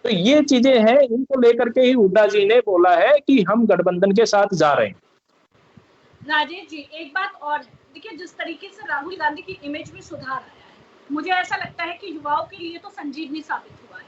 तो ये चीजें हैं, इनको लेकर के ही हुड्डा जी ने बोला है कि हम गठबंधन के साथ जा रहे हैं। राजेश जी, एक बात और है, देखिए जिस तरीके से राहुल गांधी की इमेज में सुधार आया है, मुझे ऐसा लगता है कि युवाओं के लिए तो संजीवनी साबित हुआ है।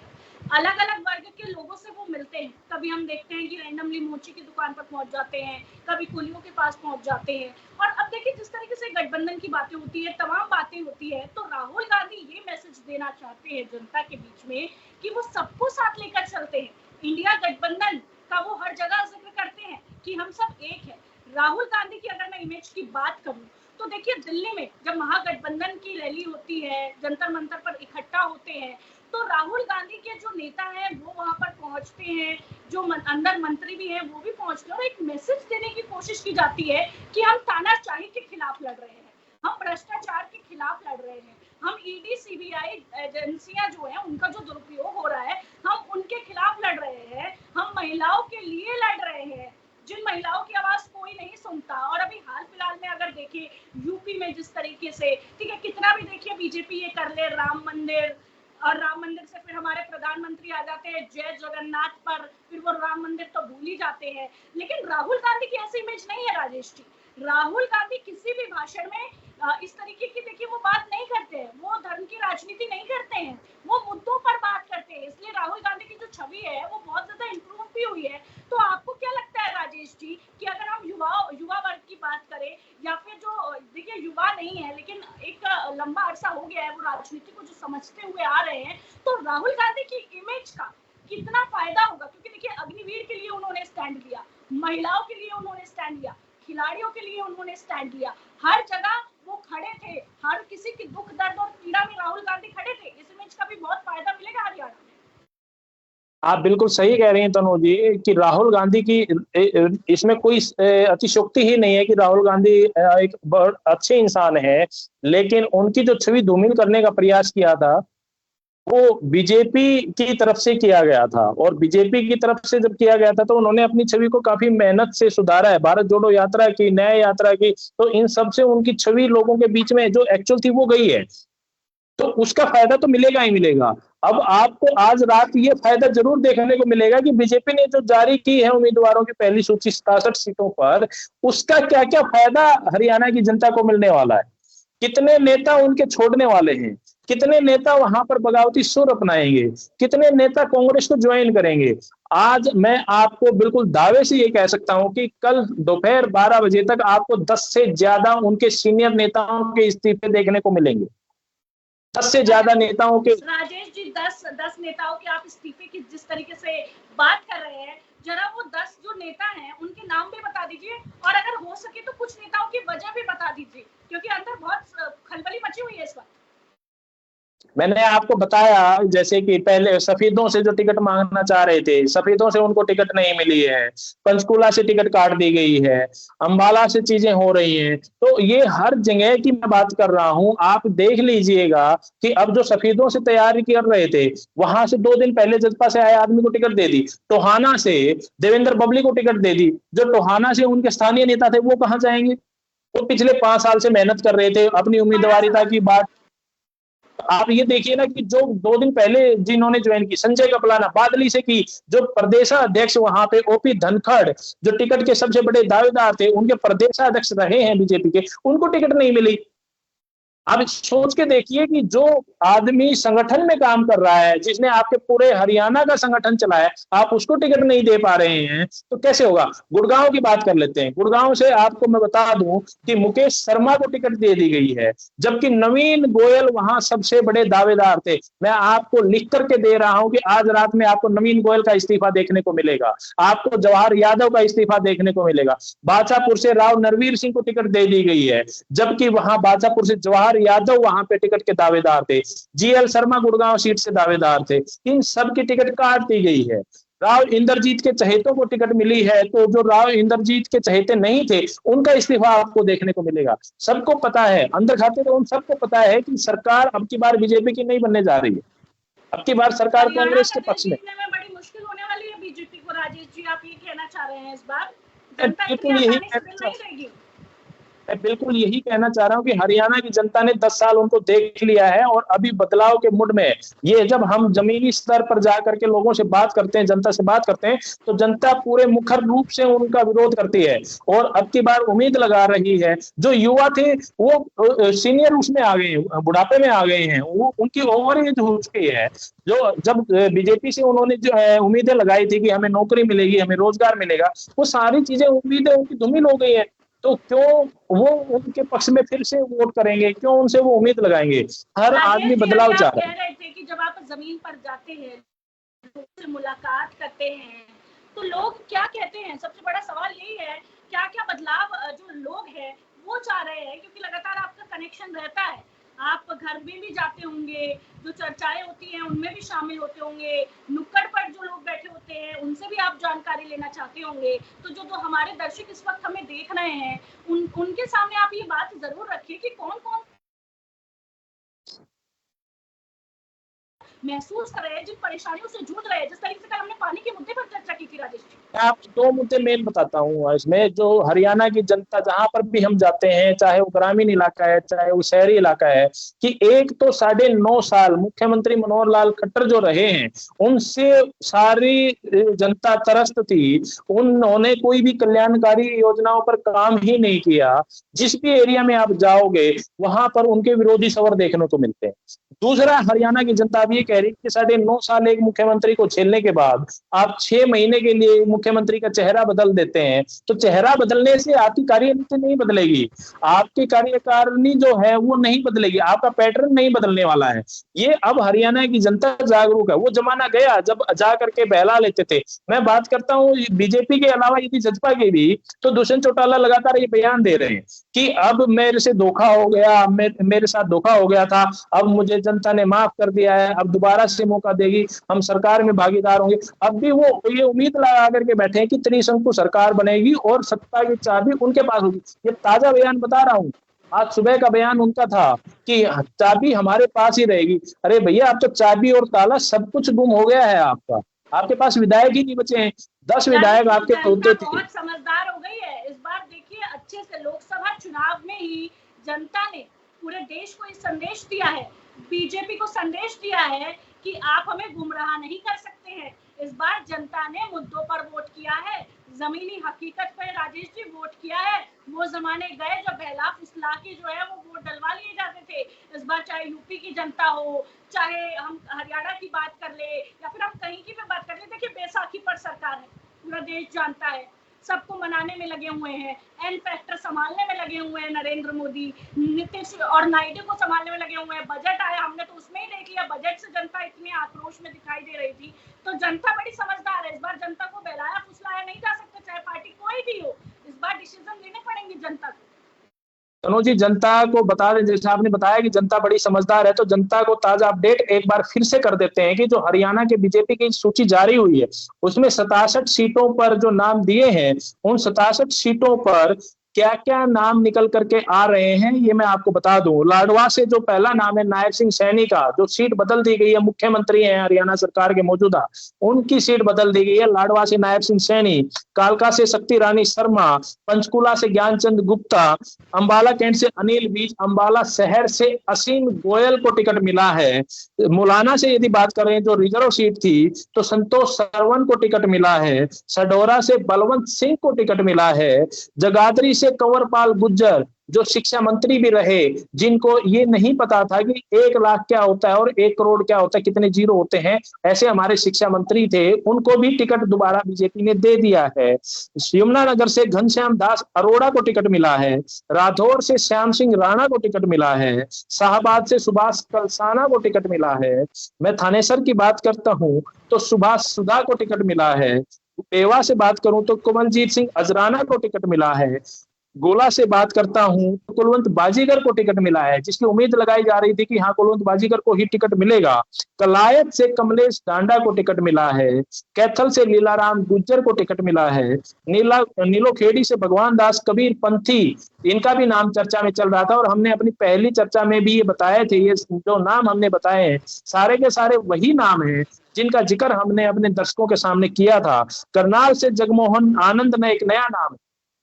अलग अलग वर्ग के लोगों से वो मिलते हैं, कभी हम देखते हैं कि रैंडमली मोची की दुकान पर पहुंच जाते हैं, कभी कुलियों के पास पहुंच जाते हैं। और अब देखिए जिस तरीके से गठबंधन की बातें होती है, तमाम बातें होती है, तो राहुल गांधी ये मैसेज देना चाहते हैं जनता के बीच में कि वो सबको साथ लेकर चलते हैं। इंडिया गठबंधन का वो हर जगह जिक्र करते हैं कि हम सब एक है। राहुल गांधी की अगर मैं इमेज की बात करूं तो देखिए दिल्ली में जब महागठबंधन की रैली होती है, जंतर मंतर पर इकट्ठा होते हैं, तो राहुल गांधी के जो नेता हैं वो वहां पर पहुंचते हैं, जो अंदर मंत्री भी हैं वो भी पहुंचते हैं और एक मैसेज देने की कोशिश की जाती है कि हम तानाशाही के खिलाफ लड़ रहे हैं, हम भ्रष्टाचार के खिलाफ लड़ रहे हैं, हम ईडी सीबीआई एजेंसियां जो है उनका जो दुरुपयोग हो रहा है हम उनके खिलाफ लड़ रहे हैं, हम महिलाओं के लिए लड़ रहे हैं, जिन महिलाओं की आवाज कोई नहीं सुनता। और अभी हाल फिलहाल में अगर देखिए यूपी में जिस तरीके से, ठीक है, कितना भी देखिए बीजेपी ये कर ले राम मंदिर, और राम मंदिर से फिर हमारे प्रधानमंत्री आ जाते हैं जय जगन्नाथ पर, फिर वो राम मंदिर तो भूल ही जाते हैं। लेकिन राहुल गांधी की ऐसी इमेज नहीं है राजेश जी। राहुल गांधी किसी भी भाषण में इस तरीके की देखिए वो बात नहीं करते हैं, वो धर्म की राजनीति नहीं करते हैं, वो मुद्दों पर बात करते हैं। इसलिए राहुल गांधी की जो छवि है वो बहुत ज्यादा इंप्रूव भी हुई है। तो आपको क्या लगता है राजेश जी कि अगर हम युवा वर्ग की बात करें, या फिर जो देखिए युवा नहीं है लेकिन एक लंबा अरसा हो गया है वो राजनीति को जो समझते हुए आ रहे हैं, तो राहुल गांधी की इमेज का कितना फायदा होगा? क्योंकि देखिए अग्निवीर के लिए उन्होंने स्टैंड लिया, महिलाओं के लिए उन्होंने स्टैंड लिया, खिलाड़ियों के लिए उन्होंने स्टैंड लिया, हर जगह वो खड़े थे, हर किसी की दुख दर्द और पीड़ा में राहुल गांधी खड़े थे। इस इमेज का भी बहुत फायदा मिलेगा हरियाणा में। आप बिल्कुल सही कह रही हैं तनु जी कि राहुल गांधी की इसमें कोई अतिशयोक्ति ही नहीं है कि राहुल गांधी एक बहुत अच्छे इंसान है, लेकिन उनकी जो छवि धूमिल करने का प्रयास किया था वो बीजेपी की तरफ से किया गया था, और बीजेपी की तरफ से जब किया गया था तो उन्होंने अपनी छवि को काफी मेहनत से सुधारा है, भारत जोड़ो यात्रा की, न्याय यात्रा की, तो इन सब से उनकी छवि लोगों के बीच में जो एक्चुअल थी वो गई है, तो उसका फायदा तो मिलेगा ही मिलेगा। अब आपको आज रात ये फायदा जरूर देखने को मिलेगा कि बीजेपी ने जो जारी की है उम्मीदवारों की पहली सूची 67 सीटों पर, उसका क्या क्या फायदा हरियाणा की जनता को मिलने वाला है, कितने नेता उनके छोड़ने वाले हैं, कितने नेता वहां पर बगावती सुर अपनाएंगे, कितने नेता कांग्रेस को ज्वाइन करेंगे। आज मैं आपको बिल्कुल दावे से ये कह सकता हूं कि कल दोपहर 12 बजे तक आपको 10 से ज्यादा उनके सीनियर नेताओं के इस्तीफे देखने को मिलेंगे, 10 से ज्यादा नेताओं के। राजेश जी, 10 नेताओं के आप इस्तीफे की जिस तरीके से बात कर रहे हैं, जरा वो 10 जो नेता हैं उनके नाम भी बता दीजिए, और अगर हो सके तो कुछ नेताओं की वजह भी बता दीजिए, क्योंकि अंदर बहुत खलबली मची हुई है इस वक्त। मैंने आपको बताया जैसे कि पहले सफेदों से जो टिकट मांगना चाह रहे थे, सफेदों से उनको टिकट नहीं मिली है, पंचकूला से टिकट काट दी गई है, अंबाला से चीजें हो रही हैं, तो ये हर जगह की मैं बात कर रहा हूं। आप देख लीजिएगा कि अब जो सफेदों से तैयारी कर रहे थे वहां से 2 दिन पहले जसपा से आए आदमी को टिकट दे दी, टोहाना से देवेंद्र बबली को टिकट दे दी, जो टोहाना से उनके स्थानीय नेता थे वो कहां जाएंगे? वो पिछले 5 साल से मेहनत कर रहे थे, अपनी उम्मीदवारिता की बात। आप ये देखिए ना कि जो 2 दिन पहले जिन्होंने ज्वाइन की, संजय कपलाना बादली से की, जो प्रदेशाध्यक्ष वहां पे ओपी धनखड़ जो टिकट के सबसे बड़े दावेदार थे, उनके प्रदेशाध्यक्ष रहे हैं बीजेपी के, उनको टिकट नहीं मिली। आप सोच के देखिए कि जो आदमी संगठन में काम कर रहा है, जिसने आपके पूरे हरियाणा का संगठन चलाया, आप उसको टिकट नहीं दे पा रहे हैं तो कैसे होगा? गुड़गांव की बात कर लेते हैं। गुड़गांव से आपको मैं बता दूं कि मुकेश शर्मा को टिकट दे दी गई है, जबकि नवीन गोयल वहां सबसे बड़े दावेदार थे। मैं आपको लिख करके दे रहा हूं कि आज रात में आपको नवीन गोयल का इस्तीफा देखने को मिलेगा, आपको जवाहर यादव का इस्तीफा देखने को मिलेगा। बाछापुर से राव नरवीर सिंह को टिकट दे दी गई है, जबकि वहां बाछापुर से जवाहर यादव वहां पे टिकट के दावेदार थे, जीएल शर्मा गुड़गांव सीट से दावेदार थे। इन सब की टिकट काट दी गई है। राव इंद्रजीत के चहेतों को टिकट मिली है, तो जो राव इंद्रजीत के चहेते नहीं थे उनका इस्तीफा आपको देखने को मिलेगा। सबको पता है, अंदर खाते तो उन सबको पता है कि सरकार अब की बार बीजेपी की नहीं बनने जा रही है, अब की बार सरकार कांग्रेस के पक्ष में। बड़ी मुश्किल होने वाली है बीजेपी को। राजेश जी, आप ये कहना चाह रहे हैं इस बार जनता बिल्कुल यही नहीं रहेगी। मैं बिल्कुल यही कहना चाह रहा हूं कि हरियाणा की जनता ने 10 साल उनको देख लिया है और अभी बदलाव के मूड में। ये जब हम जमीनी स्तर पर जाकर के लोगों से बात करते हैं, जनता से बात करते हैं, तो जनता पूरे मुखर रूप से उनका विरोध करती है और अब की बार उम्मीद लगा रही है। जो युवा थे वो सीनियर उसमें आ गए हैं, बुढ़ापे में आ गए हैं, वो उनकी ओवर एज हो चुकी है। जो जब बीजेपी से उन्होंने जो उम्मीदें लगाई थी कि हमें नौकरी मिलेगी, हमें रोजगार मिलेगा, वो सारी चीजें उम्मीदें उनकी धूमिल हो गई है। तो क्यों वो उनके पक्ष में फिर से वोट करेंगे, क्यों उनसे वो उम्मीद लगाएंगे? हर आदमी बदलाव चाह रहा है। कह रहे थे कि जब आप जमीन पर जाते हैं, लोगों से मुलाकात करते हैं, तो लोग क्या कहते हैं? सबसे बड़ा सवाल यही है, क्या क्या बदलाव जो लोग हैं वो चाह रहे हैं? क्योंकि लगातार आपका कनेक्शन रहता है, आप घर में भी जाते होंगे, जो चर्चाएं होती हैं उनमें भी शामिल होते होंगे, नुक्कड़ पर जो लोग बैठे होते हैं उनसे भी आप जानकारी लेना चाहते होंगे। तो जो हमारे दर्शक इस वक्त हमें देख रहे हैं उनके सामने आप ये बात जरूर रखिए कि कौन कौन महसूस कर रहे हैं, जिन परेशानियों से जूझ रहे हैं। जिस तरीके से कल हमने पानी के मुद्दे पर चर्चा की थी राजेश जी, मैं आपको 2 मुद्दे मेन बताता हूँ इसमें। जो हरियाणा की जनता जहां पर भी हम जाते हैं, चाहे वो ग्रामीण इलाका है चाहे वो शहरी इलाका है, कि एक तो 9.5 साल मुख्यमंत्री मनोहर लाल खट्टर जो रहे हैं, उनसे सारी जनता त्रस्त थी। उन्होंने कोई भी कल्याणकारी योजनाओं पर काम ही नहीं किया। जिस भी एरिया में आप जाओगे वहां पर उनके विरोधी स्वर देखने को मिलते हैं। दूसरा, हरियाणा की जनता भी ये कह रही है कि 9.5 साल एक मुख्यमंत्री को झेलने के बाद आप 6 महीने के लिए मुख्यमंत्री का चेहरा बदल देते हैं, तो चेहरा बदलने से आपकी कार्यनीति नहीं बदलेगी, आपकी कार्यकारिणी जो है वो नहीं बदलेगी, आपका पैटर्न नहीं बदलने वाला है। ये अब हरियाणा की जनता जागरूक है। वो जमाना गया जब जा करके बहला लेते थे। मैं बात करता हूँ बीजेपी के अलावा यदि जजपा की भी, तो दुष्यंत चौटाला लगातार ये बयान दे रहे हैं कि अब मेरे से धोखा हो गया, मेरे साथ धोखा हो गया था, अब मुझे जनता ने माफ कर दिया है, अब दोबारा से मौका देगी, हम सरकार में भागीदार होंगे। अब भी वो ये उम्मीद लगा करके बैठे हैं कि त्रिशंकु सरकार बनेगी और सत्ता की चाबी उनके पास होगी। ये ताजा बयान बता रहा हूँ, आज सुबह का बयान उनका था कि चाबी हमारे पास ही रहेगी। अरे भैया, अब तो चाबी और ताला सब कुछ गुम हो गया है आपका, आपके पास विधायक ही नहीं बचे हैं। 10 विधायक आपके होते थे। बहुत समझदार हो गई है इस बार। देखिए, अच्छे से लोकसभा चुनाव में ही जनता ने पूरे देश को ये संदेश दिया है, बीजेपी को संदेश दिया है कि आप हमें गुमराह नहीं कर सकते हैं। इस बार जनता ने मुद्दों पर वोट किया है, जमीनी हकीकत पर राजेश जी वोट किया है। वो जमाने गए जब बहला फुसला के जो है वो वोट डलवा लिए जाते थे। इस बार चाहे यूपी की जनता हो, चाहे हम हरियाणा की बात कर ले या फिर हम कहीं की भी बात कर ले, देखिए बैसाखी पर सरकार है, पूरा देश जानता है, सबको मनाने में लगे हुए हैं, एन फैक्टर संभालने में लगे हुए हैं नरेंद्र मोदी, नीतीश और नायडू को संभालने में लगे हुए हैं। बजट आया, हमने तो उसमें ही देख लिया, बजट से जनता इतनी आक्रोश में दिखाई दे रही थी। तो जनता बड़ी समझदार है, इस बार जनता को बहलाया फुसलाया नहीं जा सकता, चाहे पार्टी कोई भी हो। इस बार डिसीजन लेने पड़ेंगे जनता को। तनु जी, जनता को बता दें, जैसे आपने बताया कि जनता बड़ी समझदार है, तो जनता को ताजा अपडेट एक बार फिर से कर देते हैं कि जो हरियाणा के बीजेपी की सूची जारी हुई है उसमें 67 सीटों पर जो नाम दिए हैं, उन 67 सीटों पर क्या क्या नाम निकल करके आ रहे हैं ये मैं आपको बता दूं। लाडवा से जो पहला नाम है नायब सिंह सैनी का, जो सीट बदल दी गई है, मुख्यमंत्री हैं हरियाणा सरकार के मौजूदा, उनकी सीट बदल दी गई है। लाडवा से नायब सिंह सैनी, कालका से शक्ति रानी शर्मा, पंचकुला से ज्ञानचंद गुप्ता, अंबाला कैंट से अनिल बीज, अंबाला शहर से असीम गोयल को टिकट मिला है। मुलाना से यदि बात करें जो रिजर्व सीट थी, तो संतोष सरवन को टिकट मिला है। सडोरा से बलवंत सिंह को टिकट मिला है। जगाधरी से कंवरपाल गुज्जर जो शिक्षा मंत्री भी रहे, जिनको ये नहीं पता था कि 1 लाख क्या होता है और 1 करोड़ क्या होता है, कितने जीरो होते हैं, ऐसे हमारे शिक्षा मंत्री थे, उनको भी टिकट दोबारा बीजेपी ने दे दिया है। यमुनानगर से घनश्याम दास अरोड़ा को टिकट मिला है। राठौर से श्याम सिंह राणा को टिकट मिला है। शाहबाद से सुभाष कलसाना को टिकट मिला है। मैं थानेसर की बात करता हूं तो सुभाष सुधा को टिकट मिला है। पेवा से बात करूं तो कमलजीत सिंह अजराना को टिकट मिला है। गोला से बात करता हूं तो कुलवंत बाजीगर को टिकट मिला है, जिसकी उम्मीद लगाई जा रही थी कि हाँ कुलवंत बाजीगर को ही टिकट मिलेगा। कलायत से कमलेश डांडा को टिकट मिला है। कैथल से लीलाराम गुज्जर को टिकट मिला है। नीलोखेड़ी से भगवान दास कबीर पंथी, इनका भी नाम चर्चा में चल रहा था, और हमने अपनी पहली चर्चा में भी ये बताए थे। ये जो नाम हमने बताए हैं सारे के सारे वही नाम हैं जिनका जिक्र हमने अपने दर्शकों के सामने किया था। करनाल से जगमोहन आनंद ने एक नया नाम,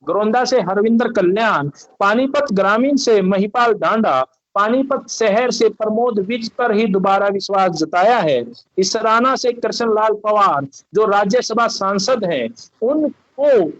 गोरौंदा से हरविंदर कल्याण, पानीपत ग्रामीण से महिपाल डांडा, पानीपत शहर से प्रमोद विज पर ही दोबारा विश्वास जताया है। इसराना से कृष्णलाल पवार जो राज्यसभा सांसद हैं, उनको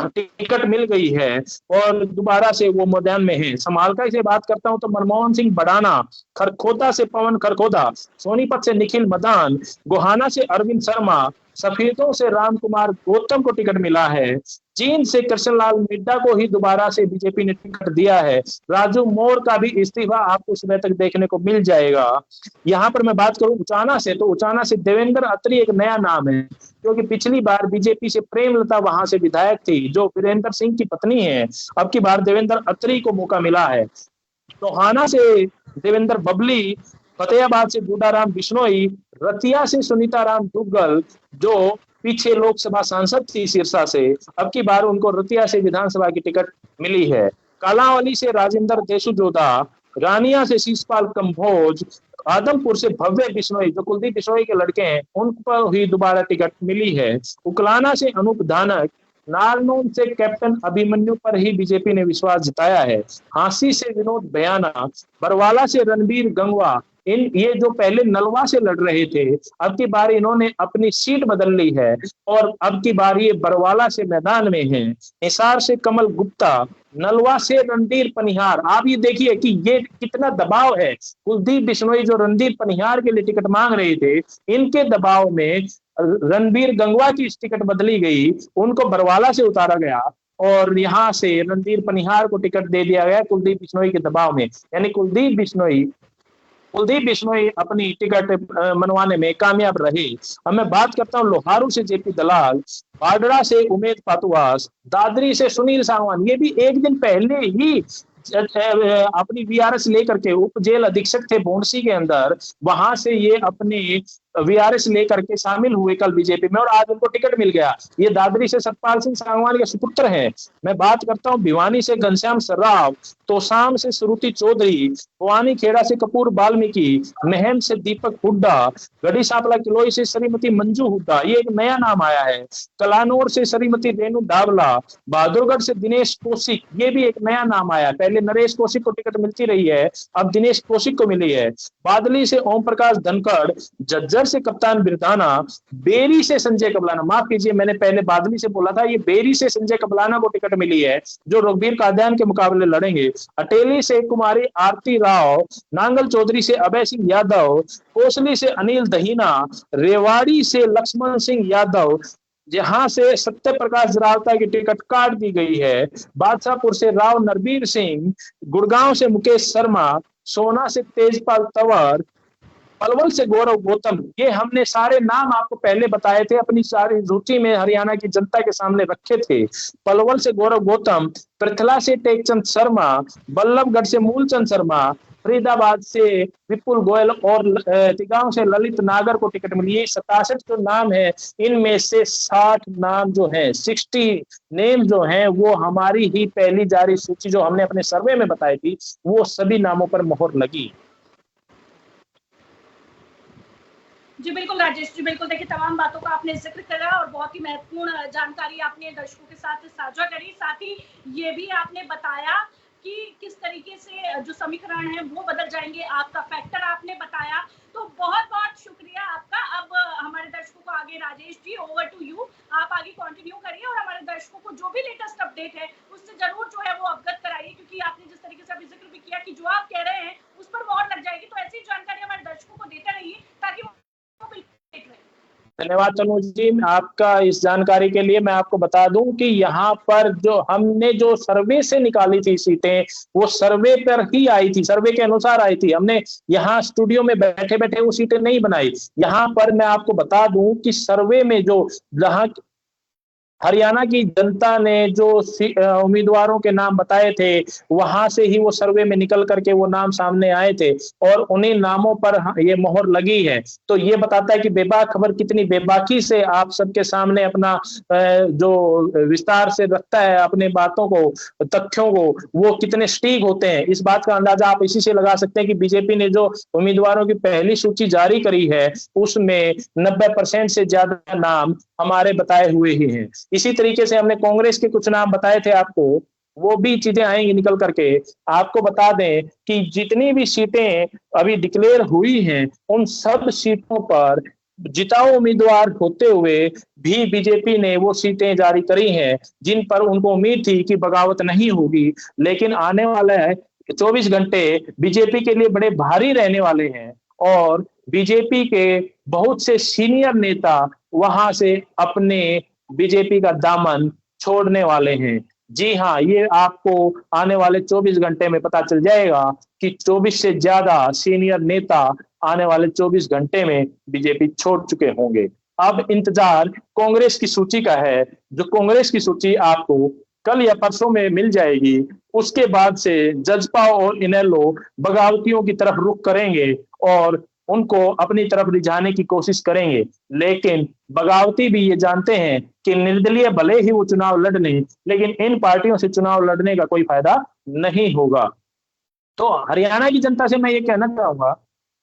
टिकट मिल गई है और दोबारा से वो मैदान में है। समालका से बात करता हूं तो मनमोहन सिंह बडाना, खरखोदा से पवन खरखोदा, सोनीपत से निखिल मदान, गोहाना से अरविंद शर्मा, सफेदों से राम कुमार गौतम को टिकट मिला है। चीन से कृष्णलाल मिड्डा को ही दोबारा से बीजेपी ने टिकट दिया है। राजू मोर का भी इस्तीफा आपको सुबह तक देखने को मिल जाएगा। यहाँ पर मैं बात करूं उचाना से, तो उचाना से देवेंद्र अत्री एक नया नाम है, क्योंकि पिछली बार बीजेपी से प्रेमलता वहां से विधायक थी जो वीरेंद्र सिंह की पत्नी है। अब की बार देवेंद्र अत्री को मौका मिला है। टोहाना से देवेंद्र बबली, फतेहाबाद से बूढ़ाराम बिश्नोई, रतिया से सुनीता राम दुग्गल जो पीछे लोकसभा सांसद थी सिरसा से, अब की बार उनको रतिया से विधानसभा की टिकट मिली है। कालांवाली से राजेंद्र देशुजोधा, रानिया से शीशपाल कंभोज, आदमपुर से भव्य बिश्नोई जो कुलदीप बिश्नोई के लड़के हैं, उन पर ही दोबारा टिकट मिली है। उकलाना से अनूप धानक, नारनौल से कैप्टन अभिमन्यु पर ही बीजेपी ने विश्वास जताया है। हांसी से विनोद बयाना, बरवाला से रणबीर गंगवा, ये जो पहले नलवा से लड़ रहे थे, अब की बार इन्होंने अपनी सीट बदल ली है और अब की बार ये बरवाला से मैदान में है। हिसार से कमल गुप्ता, नलवा से रणधीर पनिहार। आप ये देखिए कि ये कितना दबाव है। कुलदीप बिश्नोई जो रणधीर पनिहार के लिए टिकट मांग रहे थे, इनके दबाव में रणबीर गंगवा की टिकट बदली गई, उनको बरवाला से उतारा गया और यहाँ से रणधीर पनिहार को टिकट दे दिया गया कुलदीप बिश्नोई के दबाव में। यानी कुलदीप बिश्नोई अपनी टिकट मनवाने में कामयाब रहे। अब मैं बात करता हूँ लोहारू से जेपी दलाल, बाडरा से उमेद पातुआस, दादरी से सुनील सांगवान। ये भी एक दिन पहले ही अपनी वीआरएस लेकर के उप जेल अधीक्षक थे बोंडसी के अंदर, वहां से ये अपनी वीआरएस लेकर के शामिल हुए कल बीजेपी में और आज उनको टिकट मिल गया। ये दादरी से सतपाल सिंह सांगवान के सुपुत्र हैं। मैं बात करता हूँ भिवानी से घनश्याम सर्राफ, तोसाम से श्रुति चौधरी, भवानी खेड़ा से कपूर वाल्मीकि, महम से दीपक हुड्डा, गढ़ी सांपला किलोई से श्रीमती मंजू हुड्डा, ये एक नया नाम आया है। कलानौर से श्रीमती रेणु डावला, बहादुरगढ़ से दिनेश कौशिक, ये भी एक नया नाम आया। पहले नरेश कौशिक को टिकट मिलती रही है, अब दिनेश कौशिक को मिली है। बादली से ओम प्रकाश धनखड़, जज्जर से कप्तान बिरदाना, बेरी से संजय कबलाना, माफ कीजिए मैंने पहले बादली से बोला था, ये बेरी से संजय कबलाना को टिकट मिली है जो रघुबीर कादियान के मुकाबले लड़ेंगे। अटेली से कुमारी आरती राव, नांगल चौधरी से अभय सिंह यादव, कोसली से अनिल दहीना, रेवाड़ी से लक्ष्मण सिंह यादव, जहां से सत्य प्रकाश जरावता की टिकट काट दी गई है। बादशाहपुर से राव नरबीर सिंह, गुड़गांव से मुकेश शर्मा, सोना से तेजपाल तंवर, पलवल से गौरव गौतम। ये हमने सारे नाम आपको पहले बताए थे, अपनी सारी रुचि में हरियाणा की जनता के सामने रखे थे। पलवल से गौरव गौतम, पृथला से टेकचंद शर्मा, बल्लभगढ़ से मूलचंद शर्मा, फरीदाबाद से विपुल गोयल और तिगांव से ललित नागर को टिकट मिली है। 67 जो नाम है, इनमें से 60 नाम जो है, 60 नेम जो हैं, वो हमारी ही पहली जारी सूची जो हमने अपने सर्वे में बताई थी, वो सभी नामों पर मोहर लगी। जी बिल्कुल राजेश जी, बिल्कुल। देखिए तमाम बातों का आपने जिक्र करा और बहुत ही महत्वपूर्ण जानकारी आपने दर्शकों के साथ साझा करी। साथ ही ये भी आपने बताया कि किस तरीके से जो समीकरण है वो बदल जाएंगे, आपका फैक्टर आपने बताया। तो बहुत बहुत शुक्रिया आपका। अब हमारे दर्शकों को आगे, Rajesh ji over to you, आप आगे कंटिन्यू करिए और हमारे दर्शकों को जो भी लेटेस्ट अपडेट है उससे जरूर जो है वो अवगत कराइए, क्योंकि आपने जिस तरीके से अभी जिक्र भी किया कि जो आप कह रहे हैं उस पर मोहर लग जाएगी। तो ऐसी जानकारी हमारे दर्शकों को देते रहिए ताकि धन्यवाद तनुज जी आपका इस जानकारी के लिए। मैं आपको बता दूं कि यहाँ पर जो हमने जो सर्वे से निकाली थी सीटें, वो सर्वे पर ही आई थी, सर्वे के अनुसार आई थी। हमने यहाँ स्टूडियो में बैठे बैठे वो सीटें नहीं बनाई। यहाँ पर मैं आपको बता दूं कि सर्वे में जो जहाँ हरियाणा की जनता ने जो उम्मीदवारों के नाम बताए थे, वहां से ही वो सर्वे में निकल करके वो नाम सामने आए थे और उन्हीं नामों पर ये मोहर लगी है। तो ये बताता है कि बेबाक खबर कितनी बेबाकी से आप सबके सामने अपना जो विस्तार से रखता है अपने बातों को, तथ्यों को, वो कितने सटीक होते हैं। इस बात का अंदाजा आप इसी से लगा सकते हैं कि बीजेपी ने जो उम्मीदवारों की पहली सूची जारी करी है उसमें 90% से ज्यादा नाम हमारे बताए हुए ही हैं। इसी तरीके से हमने कांग्रेस के कुछ नाम बताए थे आपको, वो भी चीजें आएंगी निकल करके। आपको बता दें कि जितनी भी सीटें अभी डिक्लेयर हुई हैं उन सब सीटों पर जिताऊ उम्मीदवार होते हुए भी बीजेपी ने वो सीटें जारी करी हैं जिन पर उनको उम्मीद थी कि बगावत नहीं होगी। लेकिन आने वाला है 24 घंटे बीजेपी के लिए बड़े भारी रहने वाले हैं और बीजेपी के बहुत से सीनियर नेता वहां से अपने बीजेपी का दामन छोड़ने वाले हैं। जी हाँ, ये आपको आने वाले 24 घंटे में पता चल जाएगा कि 24 से ज्यादा सीनियर नेता आने वाले 24 घंटे में बीजेपी छोड़ चुके होंगे। अब इंतजार कांग्रेस की सूची का है, जो कांग्रेस की सूची आपको कल या परसों में मिल जाएगी। उसके बाद से जजपा और इनेलो बगावतियों की तरफ रुख करेंगे और उनको अपनी तरफ रिझाने की कोशिश करेंगे। लेकिन बगावती भी ये जानते हैं कि निर्दलीय भले ही वो चुनाव लड़ लें, लेकिन इन पार्टियों से चुनाव लड़ने का कोई फायदा नहीं होगा। तो हरियाणा की जनता से मैं ये कहना चाहूंगा,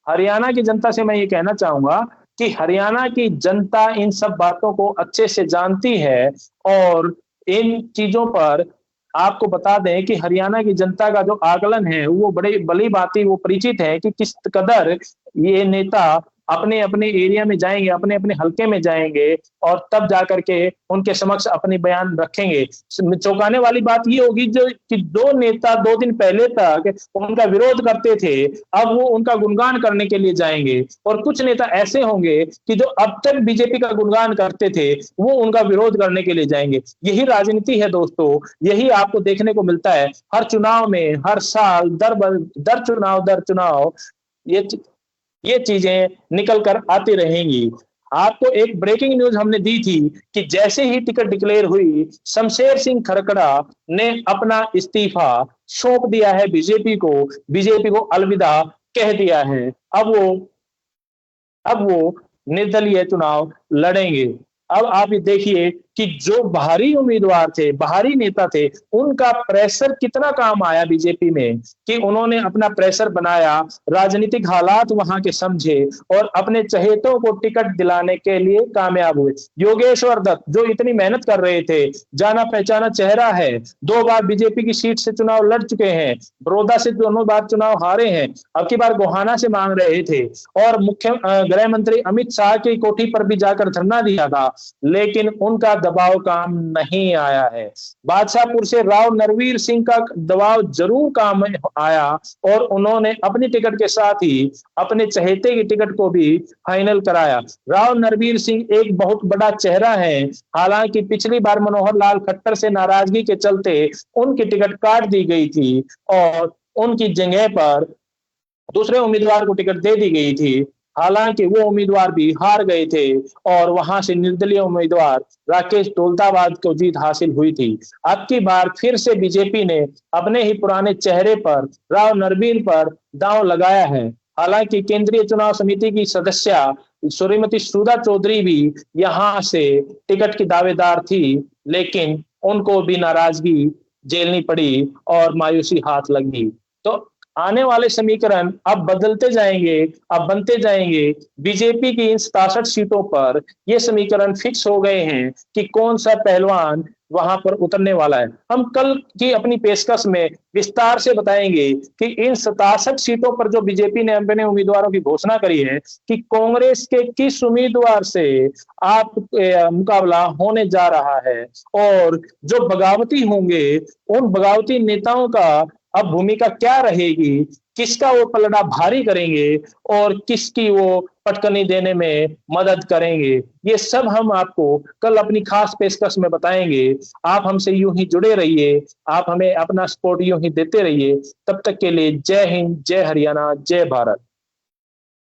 हरियाणा की जनता से मैं ये कहना चाहूंगा कि हरियाणा की जनता इन सब बातों को अच्छे से जानती है और इन चीजों पर आपको बता दें कि हरियाणा की जनता का जो आकलन है वो बड़े भली भांति वो परिचित है कि किस कदर ये नेता अपने अपने एरिया में जाएंगे, अपने अपने हलके में जाएंगे और तब जाकर के उनके समक्ष अपनी बयान रखेंगे। चौंकाने वाली बात ये होगी जो कि दो नेता 2 दिन पहले तक उनका विरोध करते थे, अब वो उनका गुणगान करने के लिए जाएंगे। और कुछ नेता ऐसे होंगे कि जो अब तक बीजेपी का गुणगान करते थे वो उनका विरोध करने के लिए जाएंगे। यही राजनीति है दोस्तों, यही आपको देखने को मिलता है हर चुनाव में, हर साल दर चुनाव ये चीजें निकल कर आती रहेंगी। आपको एक ब्रेकिंग न्यूज हमने दी थी कि जैसे ही टिकट डिक्लेयर हुई, शमशेर सिंह खरकड़ा ने अपना इस्तीफा सौंप दिया है बीजेपी को अलविदा कह दिया है। अब वो निर्दलीय चुनाव लड़ेंगे। अब आप ये देखिए कि जो बाहरी उम्मीदवार थे, बाहरी नेता थे, उनका प्रेशर कितना काम आया बीजेपी में कि उन्होंने अपना प्रेशर बनाया, राजनीतिक हालात वहां के समझे और अपने चहेतों को टिकट दिलाने के लिए कामयाब हुए। योगेश्वर दत्त जो इतनी मेहनत कर रहे थे, जाना पहचाना चेहरा है, 2 बार बीजेपी की सीट से चुनाव लड़ चुके हैं, बड़ौदा से दोनों बार चुनाव हारे हैं, अब की बार गोहाना से मांग रहे थे और मुख्य गृह मंत्री अमित शाह की कोठी पर भी जाकर धरना दिया था, लेकिन उनका दबाव काम नहीं आया है। बादशाहपुर से राव नरवीर सिंह का दबाव जरूर काम आया और उन्होंने अपनी टिकट के साथ ही अपने चहेते की टिकट को भी फाइनल कराया। राव नरवीर सिंह एक बहुत बड़ा चेहरा है, हालांकि पिछली बार मनोहर लाल खट्टर से नाराजगी के चलते उनकी टिकट काट दी गई थी और उनकी जगह पर दूसरे उम्मीदवार को टिकट दे दी गई थी। हालांकि वो उम्मीदवार भी हार गए थे और वहां से निर्दलीय उम्मीदवार राकेश दौलताबाद को जीत हासिल हुई थी। अब की बार फिर से बीजेपी ने अपने ही पुराने चेहरे पर राव नरवीर पर दांव लगाया है। हालांकि केंद्रीय चुनाव समिति की सदस्य श्रीमती सुधा चौधरी भी यहां से टिकट की दावेदार थी, लेकिन उनको भी नाराजगी झेलनी पड़ी और मायूसी हाथ लगी। तो आने वाले समीकरण अब बदलते जाएंगे, अब बनते जाएंगे। बीजेपी की इन 67 सीटों पर ये समीकरण फिक्स हो गए हैं कि कौन सा पहलवान वहां पर उतरने वाला है। हम कल की अपनी पेशकश में विस्तार से बताएंगे कि इन 67 सीटों पर जो बीजेपी ने अपने उम्मीदवारों की घोषणा करी है कि कांग्रेस के किस उम्मीदवार से आप मुकाबला होने जा रहा है और जो बगावती होंगे उन बगावती नेताओं का अब भूमिका क्या रहेगी, किसका वो पलड़ा भारी करेंगे और किसकी वो पटकनी देने में मदद करेंगे। ये सब हम आपको कल अपनी खास पेशकश में बताएंगे। आप हमसे यूं ही जुड़े रहिए, आप हमें अपना सपोर्ट यूं ही देते रहिए। तब तक के लिए जय हिंद, जय हरियाणा, जय भारत।